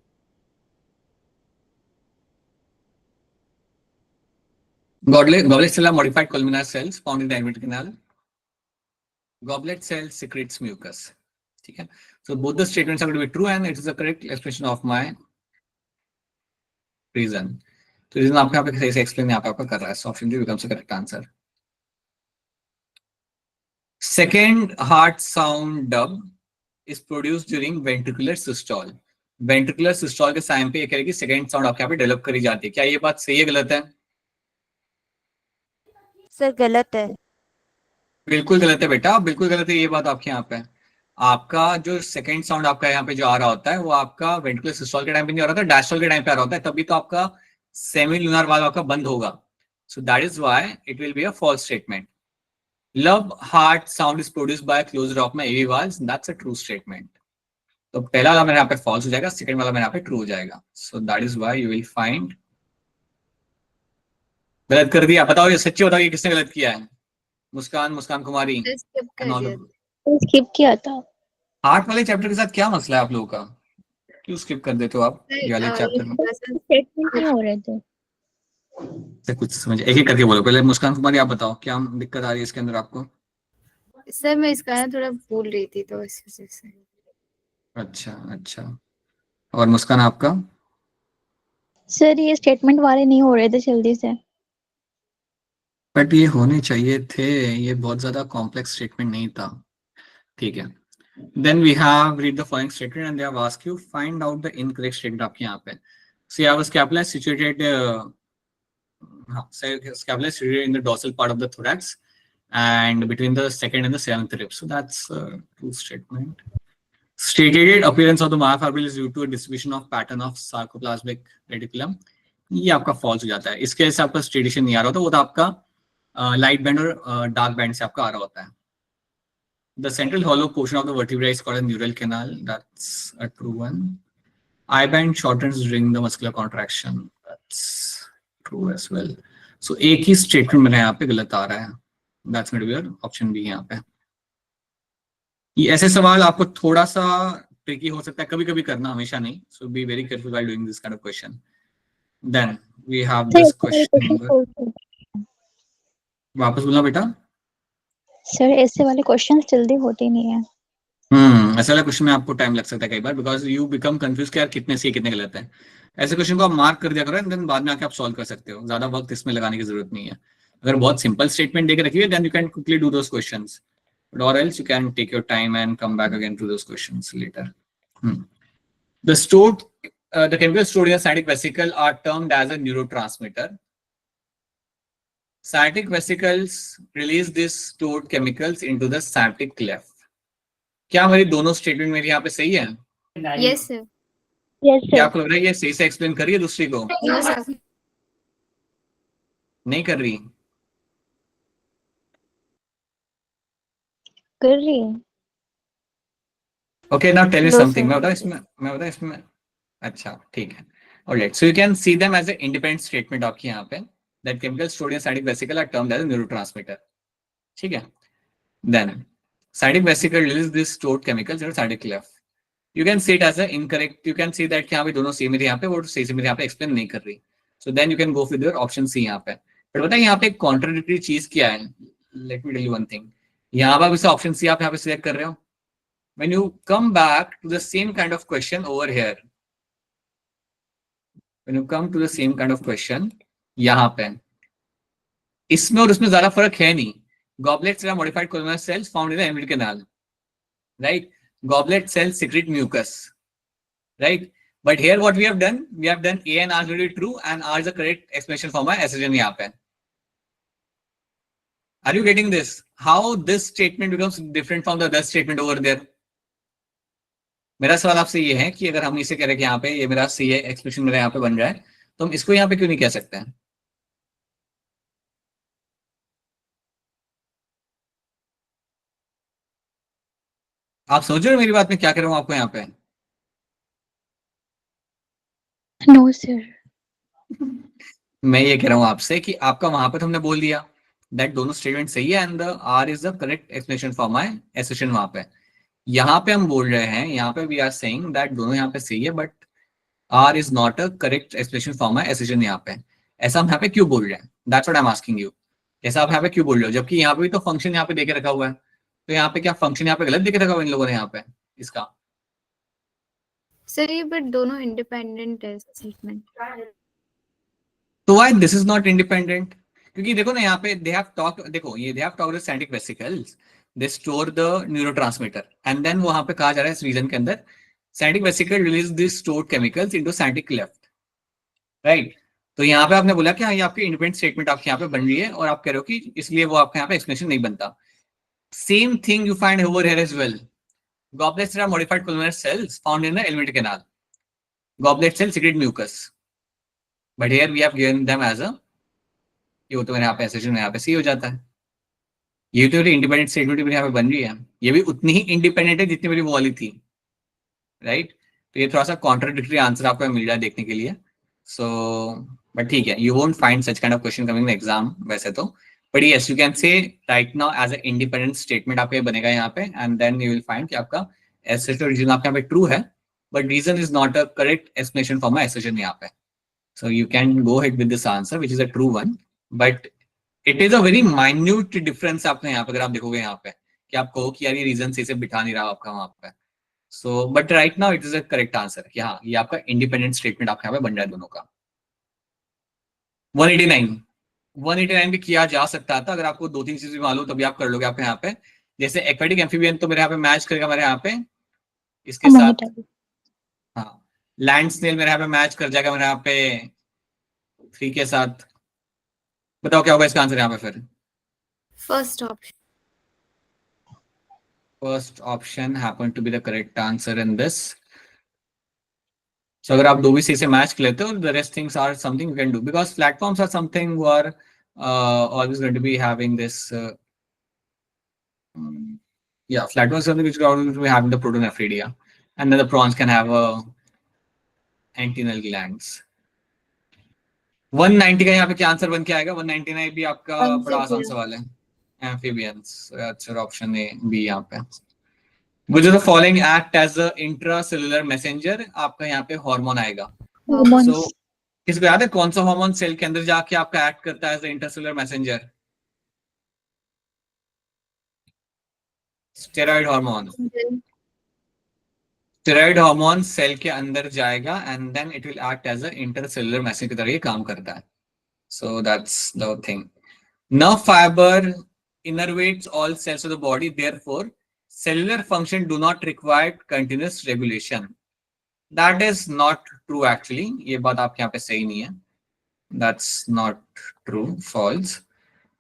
Goblet cells are modified columnar cells found in the endometrial canal. Goblet cells secretes mucus. ठीक है, so both the statements are going to be true and it is the correct expression of my reason. तो reason आपको यहाँ पे सही से explain यहाँ पे आपका कर रहा है, so option D becomes the correct answer. Second heart sound dub is produced during ventricular systole. Ventricular systole के टाइम पे ये कह रही है कि second sound आपके यहाँ पे डेवलप करी जाती है। क्या ये बात सही है गलत है? सर गलत है। बिल्कुल गलत है बेटा, बिल्कुल गलत है ये बात आपके यहाँ पे। आपका जो सेकंड साउंड आपका यहाँ पे जो आ रहा होता है वो आपका वेंट्रिकुलर सिस्टोल के टाइम पे नहीं आ रहा होता, डायस्टोल के टाइम पे आ रहा होता है, तभी तो आपका सेमी लूनर वाल्व आपका बंद होगा। So that is why it will be a false statement. Lub heart sound is produced by closed of my AV valves, that's a true statement. तो पहला वाला मेरे यहाँ पे फॉल्स हो जाएगा, सेकंड वाला मेरे यहाँ पे ट्रू हो जाएगा। सो that is why you will find. गलत कर दिया, बताओ ये सच्ची बताओ ये किसने गलत किया है? मुस्कान, मुस्कान कुमारी Skip कर and all दिया of- था। स्किप किया था। हार्ट वाले चैप्टर के साथ क्या मसला है आप लोगों का? क्यों स्किप कर देते हो आप ये वाले चैप्टर में? स्टेटमेंट नहीं हो रहे थे। से कुछ समझ, एक एक करके बोलो। पहले मुस्कान कुमारी आप बताओ क्या दिक्कत आ रही है इसके अंदर आपको? सर मैं इसका ना थोड़ा भूल रही थी तो इस वजह से। अच्छा अच्छा, और मुस्कान आपका? सर ये स्टेटमेंट वाले नहीं हो रहे थे जल्दी से। बट ये होने चाहिए थे, ये बहुत ज्यादा कॉम्प्लेक्स स्टेटमेंट नहीं था। ठीक है, then we have read the following statement and they have asked you find out the incorrect statement आपके यहाँ पे। C have scapula situated scapula is situated in the dorsal part of the thorax and between the second and the seventh rib. So that's a true statement. Stated appearance of the myofibril is due to a distribution of pattern of sarcoplasmic reticulum. ये आपका false हो जाता है। इसके से आपका स्टेडिशन नहीं आ रहा होता, वो तो आपका लाइट बैंड और डार्क बैंड से आपका आ रहा होता है। The central hollow portion of the vertebrae is called a neural canal. That's a true one. Eye band shortens during the muscular contraction. That's true as well. So एक ही statement मेरे यहाँ पे गलत आ रहा है। That's going to be your option B यहाँ पे। ये ऐसे सवाल आपको थोड़ा सा ट्रिकी हो सकता है, कभी कभी करना, हमेशा नहीं। So be very careful while doing this kind of question. Then we have this question number, वापस बोलना बेटा। सर ऐसे वाले क्वेश्चंस जल्दी होते नहीं है। ऐसे वाले क्वेश्चन में आपको टाइम लग सकता है कई बार, बिकॉज यू बिकम कंफ्यूज कि यार कितने सही कितने गलत है। ऐसे क्वेश्चन को आप मार्क कर दिया करो एंड देन बाद में आके आप सॉल्व कर सकते हो, ज्यादा वक्त इसमें लगाने की जरूरत नहीं है। अगर बहुत सिंपल स्टेटमेंट देके रखिए then you can quickly do those questions, but or else you can take your time and come back again to those questions later. The chemical stored in a cytic vesicle are termed as a neurotransmitter. Cytic vesicles release these stored chemicals into the synaptic cleft. क्या मेरी दोनों statement मेरी यहाँ पे सही है? Yes sir. Yes क्या sir. आपको लग रहा है ये सही से एक्सप्लेन करिए दूसरी को? No sir. नहीं कर रही? कर रही है। Okay, now tell me No, something. sir. मैं बताऊं इसमें। अच्छा ठीक है, alright. So you can see them as an independent statement आपके यहाँ पे, that chemicals stored in cytic vesicle are termed as a neurotransmitter. ठीक है? Then cytic vesicle releases these stored chemicals in the cytic cleft. You can see it as an incorrect. You can see that कि यहाँ पे दोनों same है, यहाँ पे वो सही से मेरे यहाँ पे एक्सप्लेन नहीं कर रही. So then you can go with your option C यहाँ पे. But बताइए यहाँ पे कॉन्ट्राडिक्टरी चीज क्या है? Let me tell you one thing. यहाँ पर इसे ऑप्शन सी आप यहाँ पे सिलेक्ट कर रहे हो. When you come back to the same kind of question over here, when you come to the same kind of question, यहाँ पे इसमें और उसमें ज्यादा फर्क है नहीं. Goblets are modified columnar cells found in the endometrial canal, right? Goblet cells secrete mucus. right? But here what we have done A and R will be true and R is the correct explanation for my estrogen यहाँ पे. Are you getting this? How this statement becomes different from the other statement over there? मेरा सवाल आपसे ये है कि अगर हम इसे कह रहे हैं कि यहाँ पे ये मेरा सी एक्सप्रेशन मेरा यहाँ पे बन रहा है, तो हम इसको यहाँ पे क्यों नहीं कह सकते हैं? आप समझ रहे हो मेरी बात में क्या कह रहा हूँ आपको यहाँ पे? No, sir. मैं ये कह रहा हूँ आपसे कि आपका वहां पे तो हमने बोल दिया दैट दोनों स्टेटमेंट सही है and the R is the correct explanation for my assertion. वहां पे यहाँ पे हम बोल रहे हैं, यहाँ पे वी आर सेइंग दैट दोनों यहाँ पे सही है but R is not a correct explanation for my assertion. यहाँ पे ऐसा हम यहाँ पे क्यों बोल रहे हैं? That's what I am asking you. ऐसा आप यहाँ पे क्यों बोल रहे हो जबकि यहाँ पे भी तो फंक्शन यहाँ पे देके रखा हुआ है? तो यहाँ पे क्या फंक्शन यहाँ पे गलत देके रखा हुआ है इन लोगों ने यहाँ पे इसका? सर ये बट दोनों इंडिपेंडेंट है स्टेटमेंट. तो why this is not independent? क्योंकि देखो ना यहाँ पे दे हैव टॉक्ड, देखो ये they have talked synaptic vesicles, they store the neurotransmitter and then वहां पे कहा जा रहा है इस रीजन के अंदर scientific vesicle release this stored chemicals into scientific left, right? तो यहाँ पे आपने बोला कि हाँ ये आपकी इंडिपेंडेंट स्टेटमेंट आपके यहाँ पे बन रही है और आप कह रहे हो कि इसलिए वो आपके यहाँ पे एक्सप्लेनेशन नहीं बनता. Same thing you find over here as well. Goblets are modified columnar cells found in the alimentary canal. Goblet cells secrete mucus. But here we have given them as a, ये वो तो मेरे यहाँ पे assertion यहाँ पे सी हो जाता है. ये तो मेरी इंडिपेंडेंट स्टेटमेंट मेरे यहाँ पे बन रही है, ये भी उतनी ही इंडिपेंडेंट है जितनी मेरी वो वाली थी, राइट? तो ये थोड़ा सा कॉन्ट्राडिक्टरी आंसर आपको मिल रहा है देखने के लिए. सो बट ठीक है, you won't find such kind of question coming in exam वैसे तो, but yes you can say right now as a independent statement आपका ये बनेगा यहाँ पे and then you will find कि आपका एसेशन रीजन आपके यहाँ पे ट्रू है but reason is not a correct explanation for my assertion यहाँ पे. So you can go head with this answer which is a true one but it is a very minute difference आपने यहाँ पे अगर आप देखोगे यहाँ पे कि आप कहो कि यार ये रीजन से बिठा नहीं रहा आपका वहां पे. So but right now it is a correct answer कि हाँ ये आपका इंडिपेंडेंट स्टेटमेंट आपके यहाँ पे बन रहा है दोनों का. 189 भी किया जा सकता था अगर आपको दो तीन चीजें मालूम तभी आप कर लोगे आपके यहाँ पे. जैसे एक्वेटिक एम्फीबियन तो मेरे यहाँ पे मैच करेगा मेरे यहाँ पे इसके साथ, हाँ. लैंड स्नेल मेरे यहाँ पे मैच कर जाएगा मेरे यहाँ पे 3 के साथ. बताओ क्या होगा इसका आंसर यहाँ पे फिर? First option happen to be the correct answer in this. So अगर आप दो भी सी से मैच कर लेते हो, the rest things are something you can do because platforms are something who are always going to be having this platforms are something which are going to be having the protonephridia and then the prawns can have antennal glands. 190 का यहाँ पे क्या answer बन के आएगा? 199 भी आपका बड़ा आसान सवाल है. Amphibians, अच्छा ऑप्शन ए बी यहाँ पे. Which of the following act as a intracellular messenger? आपका यहाँ पे हार्मोन आएगा. So, किसको याद है कौन सा हार्मोन सेल के अंदर जाके आपका एक्ट करता है as a intracellular messenger? Steroid hormone. Steroid hormone cell के अंदर जाएगा and then it will act as a intercellular messenger की तरह ये काम करता है. So that's the thing. Nerve fiber innervates all cells of the body, therefore cellular function do not require continuous regulation. That is not true actually. ये बात आपके यहाँ पे सही नहीं है. That's not true. False.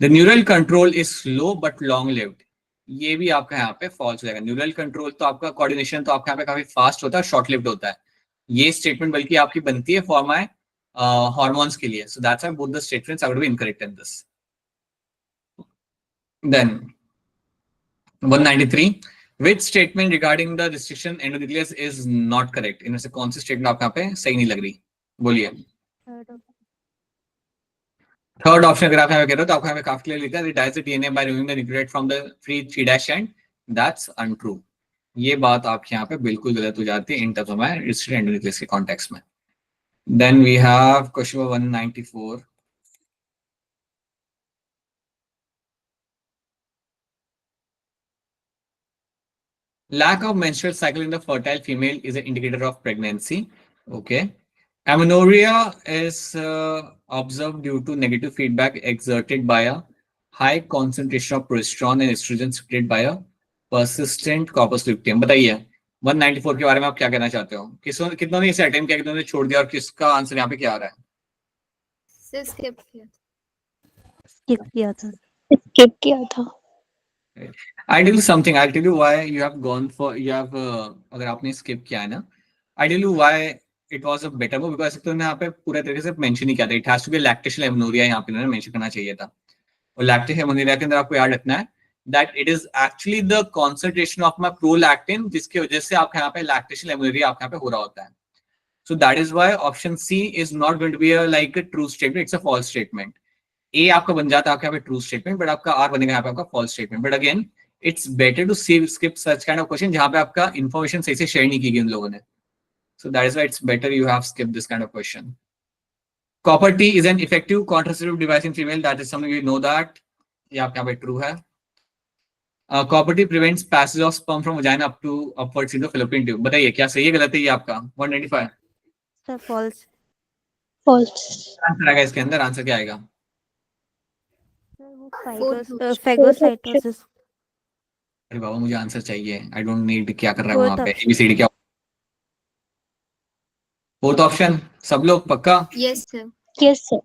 The neural control is slow but long lived. ये भी आपका यहाँ पे false हो जाएगा. न्यूरल कंट्रोल तो आपका कोऑर्डिनेशन तो आपके यहाँ पे काफी फास्ट होता है, शॉर्ट लिव्ड होता है. ये स्टेटमेंट बल्कि आपकी बनती है फॉर माय हार्मोन्स के लिए. So that's why both the statements are going to be incorrect in this. Then 193, which statement regarding the restriction endonucleus is not correct? इनमें से कौन सी स्टेटमेंट आपको यहाँ पे सही नहीं लग रही? बोलिए. थर्ड ऑप्शन अगर आप यहाँ पे कह रहे हो तो आपको यहाँ पे काफी क्लियर लिखा है it dies the DNA by removing the nucleotide from the free 3' end. That's untrue. ये बात आपके यहाँ पे बिल्कुल गलत हो जाती है इन टर्म्स ऑफ restriction endonucleus के कॉन्टेक्स्ट में. Then we have question 194. Lack of menstrual cycle in the fertile female is an indicator of pregnancy. Okay. Amenorrhea is observed due to negative feedback exerted by a high concentration of progesterone and estrogen secreted by a persistent corpus luteum. बताइए 194 के बारे में आप क्या कहना चाहते हो? कितनों ने इसे अटेम्प्ट किया, कितनों ने छोड़ दिया, और किसका आंसर यहाँ पे क्या आ रहा है? सर स्किप किया। स्किप किया था। स्किप किया था। I'll tell you something. I'll tell you why you have gone for अगर आपने स्किप किया है ना, I'll tell you why it was a better move, because तो यहाँ पे पूरे तरीके से मेंशन नहीं किया था. It has to be lactation amenorrhea, यहाँ पे मेंशन करना चाहिए था. और lactation amenorrhया के अंदर आपको याद रखना है that it is actually the concentration of my prolactin, जिसकी वजह से आपके यहाँ पे lactation amenorrhea आपके यहाँ पे हो रहा होता है. So that is why option C is not going to be like a true statement. It's a false statement. A आपका बन जाता है आपके यहाँ पे ट्रू स्टेटमेंट, बट आपका R बनेगा यहाँ पे आपका false statement. But again it's better to skip such kind of question जहाँ पे आपका इन्फॉर्मेशन सही से शेयर नहीं की गई उन लोगों ने. So that is why it's better you have skip this kind of question. Copper T is an effective contraceptive device in female. That is something you know that. ये आपके यहाँ पे ट्रू है. Copper T prevents passage of sperm from vagina up to upwards into fallopian tube. बताइए क्या सही है गलत है ये आपका? 195 सर फॉल्स। False. आंसर आएगा इसके अंदर. आंसर क्या आएगा? सर वो Fourth फेगोसाइटोसिस। अरे बाबा मुझे आंसर चाहिए. आई डोंट नीड क्या कर रहा है Fourth वहां पे. option. एबीसीडी क्या? फोर्थ ऑप्शन सब लोग पक्का? Yes sir. Yes, sir.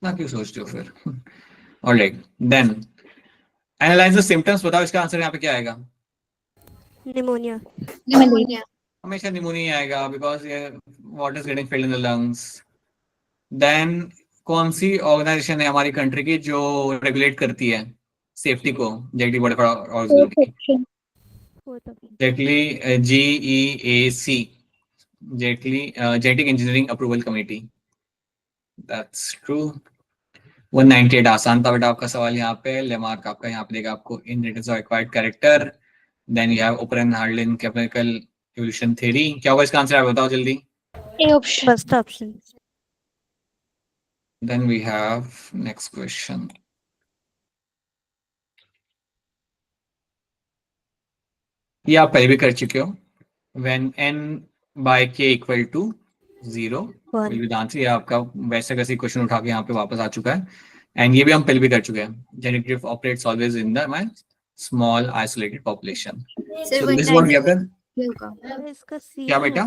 ना क्यों सोचते हो फिर? Alright then analyse the symptoms. बताओ इसका आंसर यहाँ पे क्या आएगा? निमोनिया। निमोनिया। हमेशा निमोनिया आएगा बिकॉज ये water is getting filled in the lungs. Then कौन सी ऑर्गेनाइजेशन है हमारी कंट्री की जो रेगुलेट करती है सेफ्टी को? जेटली बड़ा बड़ा Fourth organisation. option. Fourth option. जेटली GEAC, जेटली genetic engineering approval committee. That's true. 198 आसान था बेटा आपका सवाल. यहाँ पे लेमार्क आपका यहाँ पे देगा आपको inheritance of acquired character. Then you have Oparin Haldane chemical evolution theory. क्या होगा इसका आंसर? आप बताओ जल्दी. A option. First option. Then we have next question. ये आप पहले भी कर चुके हो. When n by k equal to 0 will be the answer. ये आपका वैसे कैसे क्वेश्चन उठा के यहाँ पे वापस आ चुका है. एंड ये भी हम पहले भी कर चुके हैं. Genetic operates always in the my small isolated population. Sir So this is what we have 199 done. होगा। सर इसका सी क्या बेटा?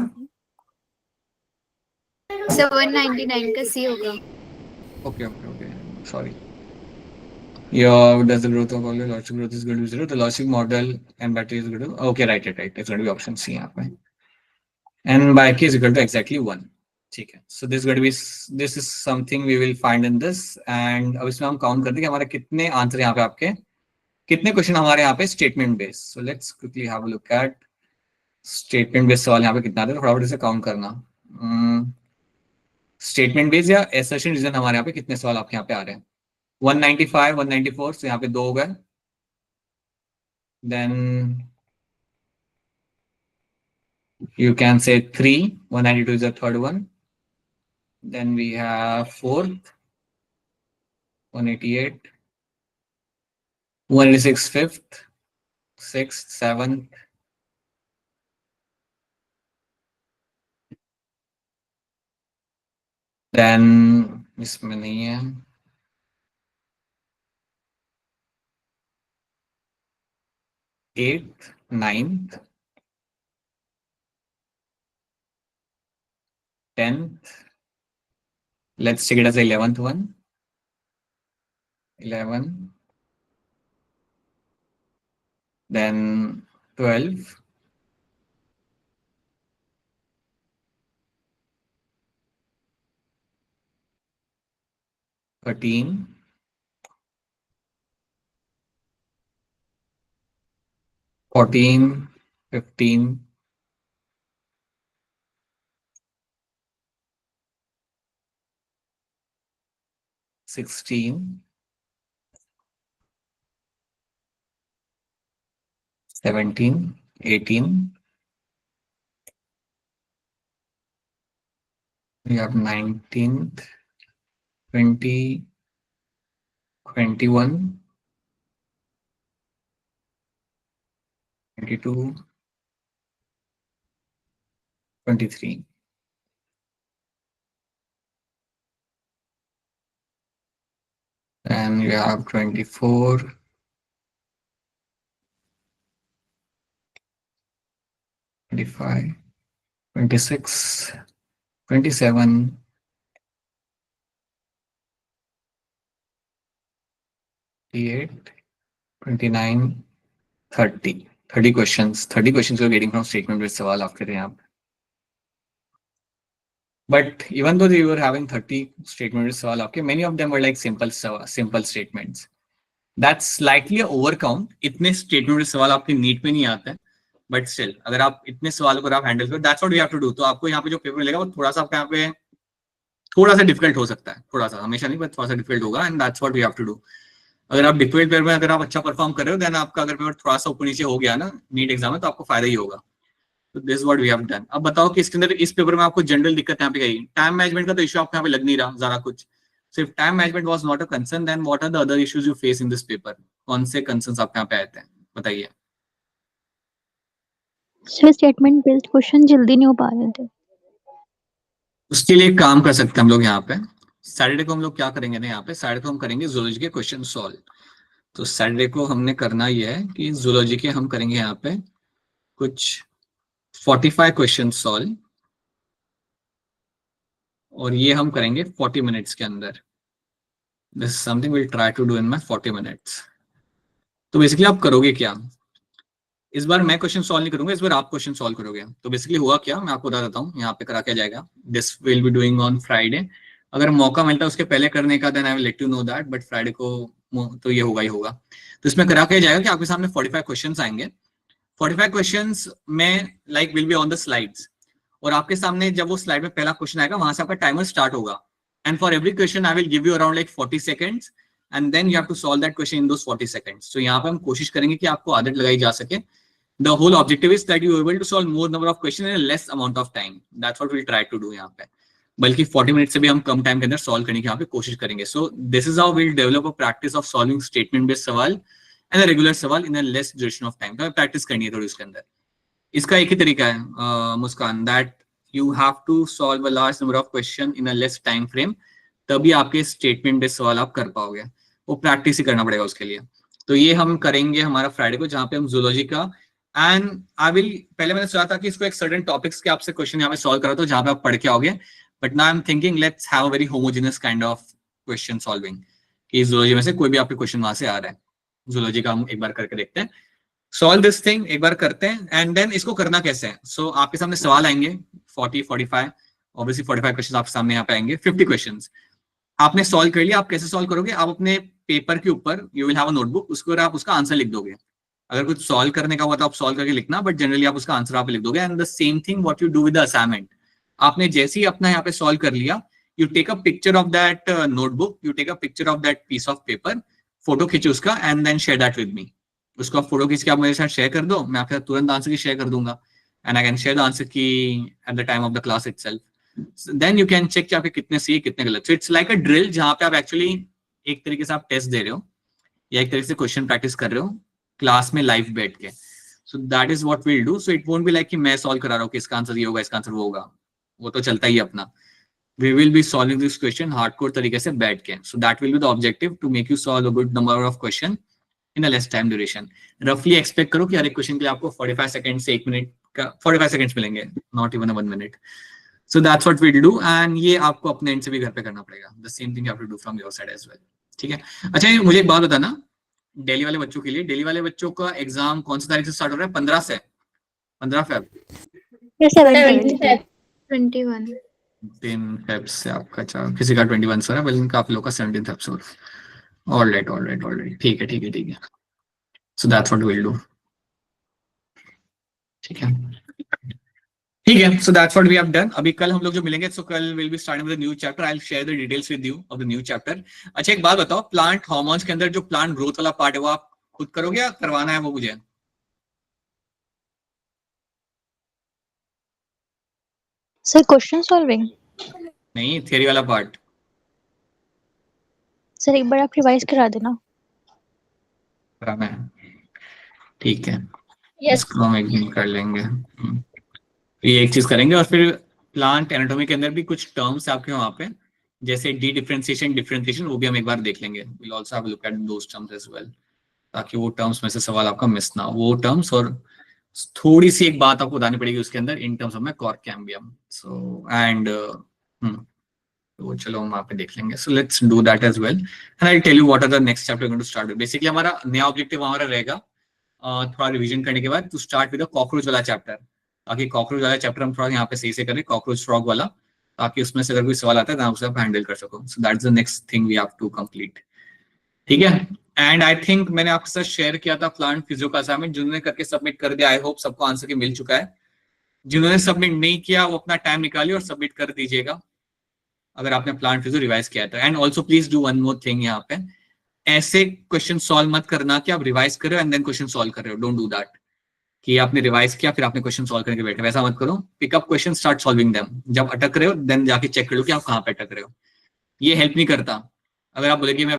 सर 199 का सी होगा। Okay. Sorry. Your does the growth of all the logic growth is going to be 0? The logic model and battery is going to okay, right. It's going to be option C यहाँ पे. And by k is equal to exactly 1. ठीक है. So this is going to be this is something we will find in this. And अब इसमें हम count करते हैं कि हमारे कितने आंसर यहाँ पे आपके कितने क्वेश्चन हमारे यहाँ पे statement based. So let's quickly have a look at statement based सवाल यहाँ पे कितना आते हैं. फटाफट इसे काउंट करना. स्टेटमेंट बेस्ड या एसर्शन रीजन हमारे यहाँ पे कितने सवाल आपके यहाँ पे आ रहे हैं? 195, 194 से यहाँ पे 2 हो गए. Then you can say 3. 192 is the third one. Then we have fourth, 188, 186 fifth, sixth, seventh. Then इसमें नहीं है. Eighth, ninth, 10th. Let's take it as the 11th one. 11. Then 12. Thirteen, 14, 15, 16, 17, 18. We have 19th, 20, 21, 22, 23. And you have 24, 25, 26, 27, 28, 29, 30. 30 questions. 30 questions you're getting from statement with सवाल आप कर रहे हैं आप. But even though you were having 30 statement with सवाल आपके, many of them were like simple statements. That's slightly a overcount. इतने statement with सवाल आपके नीट में नहीं आते हैं. But still, अगर आप इतने सवालों को आप हैंडल करो, that's what we have to do. तो आपको यहाँ पे जो पेपर मिलेगा वो थोड़ा सा आपका यहाँ पे थोड़ा सा डिफिकल्ट हो सकता है, थोड़ा सा, हमेशा नहीं, बट थोड़ा सा डिफिकल्ट होगा. And that's what we have to do. अगर आप डिफिकल्ट पेपर में अगर आप अच्छा परफॉर्म कर रहे हो, देन आपका अगर पेपर थोड़ा सा ऊपर नीचे हो गया ना नीट एग्जाम में, तो आपको फायदा ही होगा. तो this what we have done. अब बताओ कि इसके अंदर इस पेपर में आपको जनरल दिक्कत यहाँ पे गई. टाइम मैनेजमेंट का तो इशू आपको यहाँ पे लग नहीं रहा ज्यादा कुछ. So if time management was not a concern, then what are the other issues you face in this paper? कौन से concerns आपके यहाँ पे आते हैं, बताइए. सर स्टेटमेंट बेस्ड क्वेश्चन जल्दी नहीं हो पा रहे थे. उसके लिए काम कर सकते हैं हम लोग यहाँ पे. सैटरडे को हम लोग क्या करेंगे ना, यहाँ पे सैटरडे को हम करेंगे जूलॉजी के क्वेश्चन सॉल्व. तो सैटरडे को हमने करना ये है कि जूलॉजी के हम करेंगे यहाँ पे कुछ 45 क्वेश्चन सॉल्व, और ये हम करेंगे 40 मिनट्स के अंदर. This is something will try to do in my 40 minutes. तो बेसिकली आप करोगे क्या, इस बार मैं क्वेश्चन सॉल्व नहीं करूंगा, इस बार आप क्वेश्चन सॉल्व करोगे. तो बेसिकली हुआ क्या, मैं आपको बता देता हूँ यहाँ पे करा क्या जाएगा. This will be doing on Friday. अगर मौका मिलता है उसके पहले करने का, then I will let you know that. But Friday को तो ये होगा ही होगा. तो इसमें करा क्या जाएगा कि आपके सामने 45 क्वेश्चंस आएंगे. 45 क्वेश्चंस में like will be on the slides, और आपके सामने जब वो स्लाइड में पहला क्वेश्चन आएगा वहां से आपका टाइमर स्टार्ट होगा. And for every question I will give you around like 40 seconds, and then you have to solve that question in those 40 seconds. तो यहाँ पे हम कोशिश करेंगे कि आपको आदत लगाई जा सके. The whole objective is that you are able to solve more number of questions in a less amount of time. That's what we'll try to do यहाँ पे. बल्कि 40 मिनट से भी हम कम टाइम के अंदर सॉल्व करने की यहाँ पे कोशिश करेंगे. So this is how we'll develop a practice of solving statement based सवाल and a regular सवाल in a less duration of time. तो प्रैक्टिस करनी है थोड़ी उसके अंदर. इसका एक ही तरीका है मुस्कान, that you have to solve a large number of question in a less time frame. तभी आपके statement based सवाल आप कर पाओगे. वो प्रैक्टिस ही करना पड़ेगा उसके लिए. तो ये हम करेंगे हमारा फ्राइडे को, जहाँ पे हम जूलॉजी का एंड आई विल, पहले मैंने सोचा था कि इसको एक सर्टेन टॉपिक्स के आपसे क्वेश्चन यहाँ पे सॉल्व करा तो जहाँ पे आप पढ़ के आओगे. But now I am thinking let's have a very homogeneous kind of question solving, कि जूलॉजी में से कोई भी आपके क्वेश्चन वहां से आ रहा है. जूलॉजी का हम एक बार करके देखते हैं. सॉल्व दिस थिंग एक बार करते हैं, एंड देन इसको करना कैसे है. सो आपके सामने सवाल आएंगे 40, 45, ऑब्वियसली 45 क्वेश्चन आपके सामने यहाँ पे आएंगे. 50 क्वेश्चन आपने सॉल्व कर लिया. आप कैसे सॉल्व करोगे, आप अपने पेपर के ऊपर you will have a notebook, उसके ऊपर आप उसका आंसर लिख दोगे. अगर कुछ सॉल्व करने का हुआ तो आप सॉल्व करके लिखना, बट जनरली आप उसका आंसर आप लिख दोगे. And the same thing what you do with the assignment. आपने जैसे ही अपना यहाँ पे सॉल्व कर लिया, you take a picture of that notebook, you take a picture of that piece of paper, photo खींचो उसका, and then share that with me. उसको आप फोटो खींच के आप मेरे साथ शेयर कर दो, मैं आपके साथ तुरंत आंसर की शेयर कर दूंगा. And I can share the answer key at the time of the class itself. Then you can check कि आपके कितने सही कितने गलत. So it's like a drill, जहाँ पे आप एक्चुअली एक तरीके से आप टेस्ट दे रहे हो या एक तरीके से क्वेश्चन प्रैक्टिस कर रहे हो क्लास में लाइव बैठ के. So that is what will do. So it won't be like कि मैं सॉल्व करा रहा हूँ कि इसका आंसर ये होगा, इसका आंसर वो होगा, वो तो चलता ही अपना. We will be solving this question hardcore तरीके से बैठ के. So that will be the objective, to make you solve a good number of question in a less time duration. रफली एक्सपेक्ट करो कि हर एक क्वेश्चन के लिए आपको 45 सेकंड से 1 मिनट का 45 सेकंड्स मिलेंगे, not even 1 minute. So that's what we will do. एंड ये आपको अपने एंड से भी घर पे करना पड़ेगा. The same thing you have to do from your side as well. ठीक है. अच्छा, ये मुझे एक बात बताना, दिल्ली वाले बच्चों के लिए, दिल्ली वाले बच्चों का एग्जाम कौन सी तारीख से स्टार्ट हो रहा है? 15 से 15 फेब. 21. 3 फेब से आपका, अच्छा किसी का 21 से है, बल्कि काफी लोगों का 17 फेब से. ऑलराइट, ठीक है. So that's what we will do. ठीक है. So that's what we have done. अभी कल हम लोग जो मिलेंगे, सो कल will be starting with the new chapter. I will share the details with you of the new chapter. अच्छा, एक बात बताओ, प्लांट हार्मोन्स के अंदर जो प्लांट ग्रोथ वाला पार्ट है वो आप खुद करोगे या करवाना है वो मुझे? सर क्वेश्चन सॉल्विंग नहीं, थियरी वाला पार्ट. सर एक बार आप रिवाइज करा देना. कराना है, ठीक है. इसको हम एक दिन कर लेंगे. ये एक चीज करेंगे, और फिर प्लांट एनाटॉमी के अंदर भी कुछ टर्म्स आपके वहां पे, जैसे डी डिफरेंशिएशन, वो भी हम एक बार देख लेंगे. Will also have a look at those terms as well, ताकि वो टर्म्स में से सवाल आपका मिस ना हो. वो टर्म्स और थोड़ी सी एक बात आपको बतानी पड़ेगी उसके अंदर in terms of cork cambium. So and तो चलो हम वहाँ पे देख लेंगे। So let's do that as well and I tell you what are the next chapter going to start with. Basically हमारा नया ऑब्जेक्टिव हमारा रहेगा थोड़ा रिवीजन करने के बाद to start with the cockroach वाला चैप्टर, ताकि कॉकरोच वाला चैप्टर हम थोड़ा यहाँ पे सही से करें, कॉकरोच फ्रॉग वाला, ताकि उसमें से अगर कोई सवाल आता है तो उसे आप हैंडल कर सको। So that's the next thing we have to complete, ठीक है। एंड आई थिंक मैंने आपके साथ शेयर किया था प्लांट फिजियो का असाइनमेंट, जिन्होंने करके सबमिट कर दिया, आई होप सबको आंसर की मिल चुका है। जिन्होंने सबमिट नहीं किया वो अपना टाइम निकालिए और सबमिट कर दीजिएगा अगर आपने प्लांट फिजियो रिवाइज किया था। And also please do one more thing, यहाँ पे ऐसे क्वेश्चन सॉल्व मत करना कि आप रिवाइज कर रहे हो एंड देन क्वेश्चन सॉल्व कर रहे हो। डोंट डू दैट कि आपने रिवाइज किया फिर आपने क्वेश्चन सॉल्व करके बैठे, वैसा मत करो। Pickup question, start solving them. जब अटक रहे हो देन जाके चेक कर लो कि आप कहाँ पे अटक रहे हो। ये हेल्प नहीं करता। अगर आप बोले कि मैं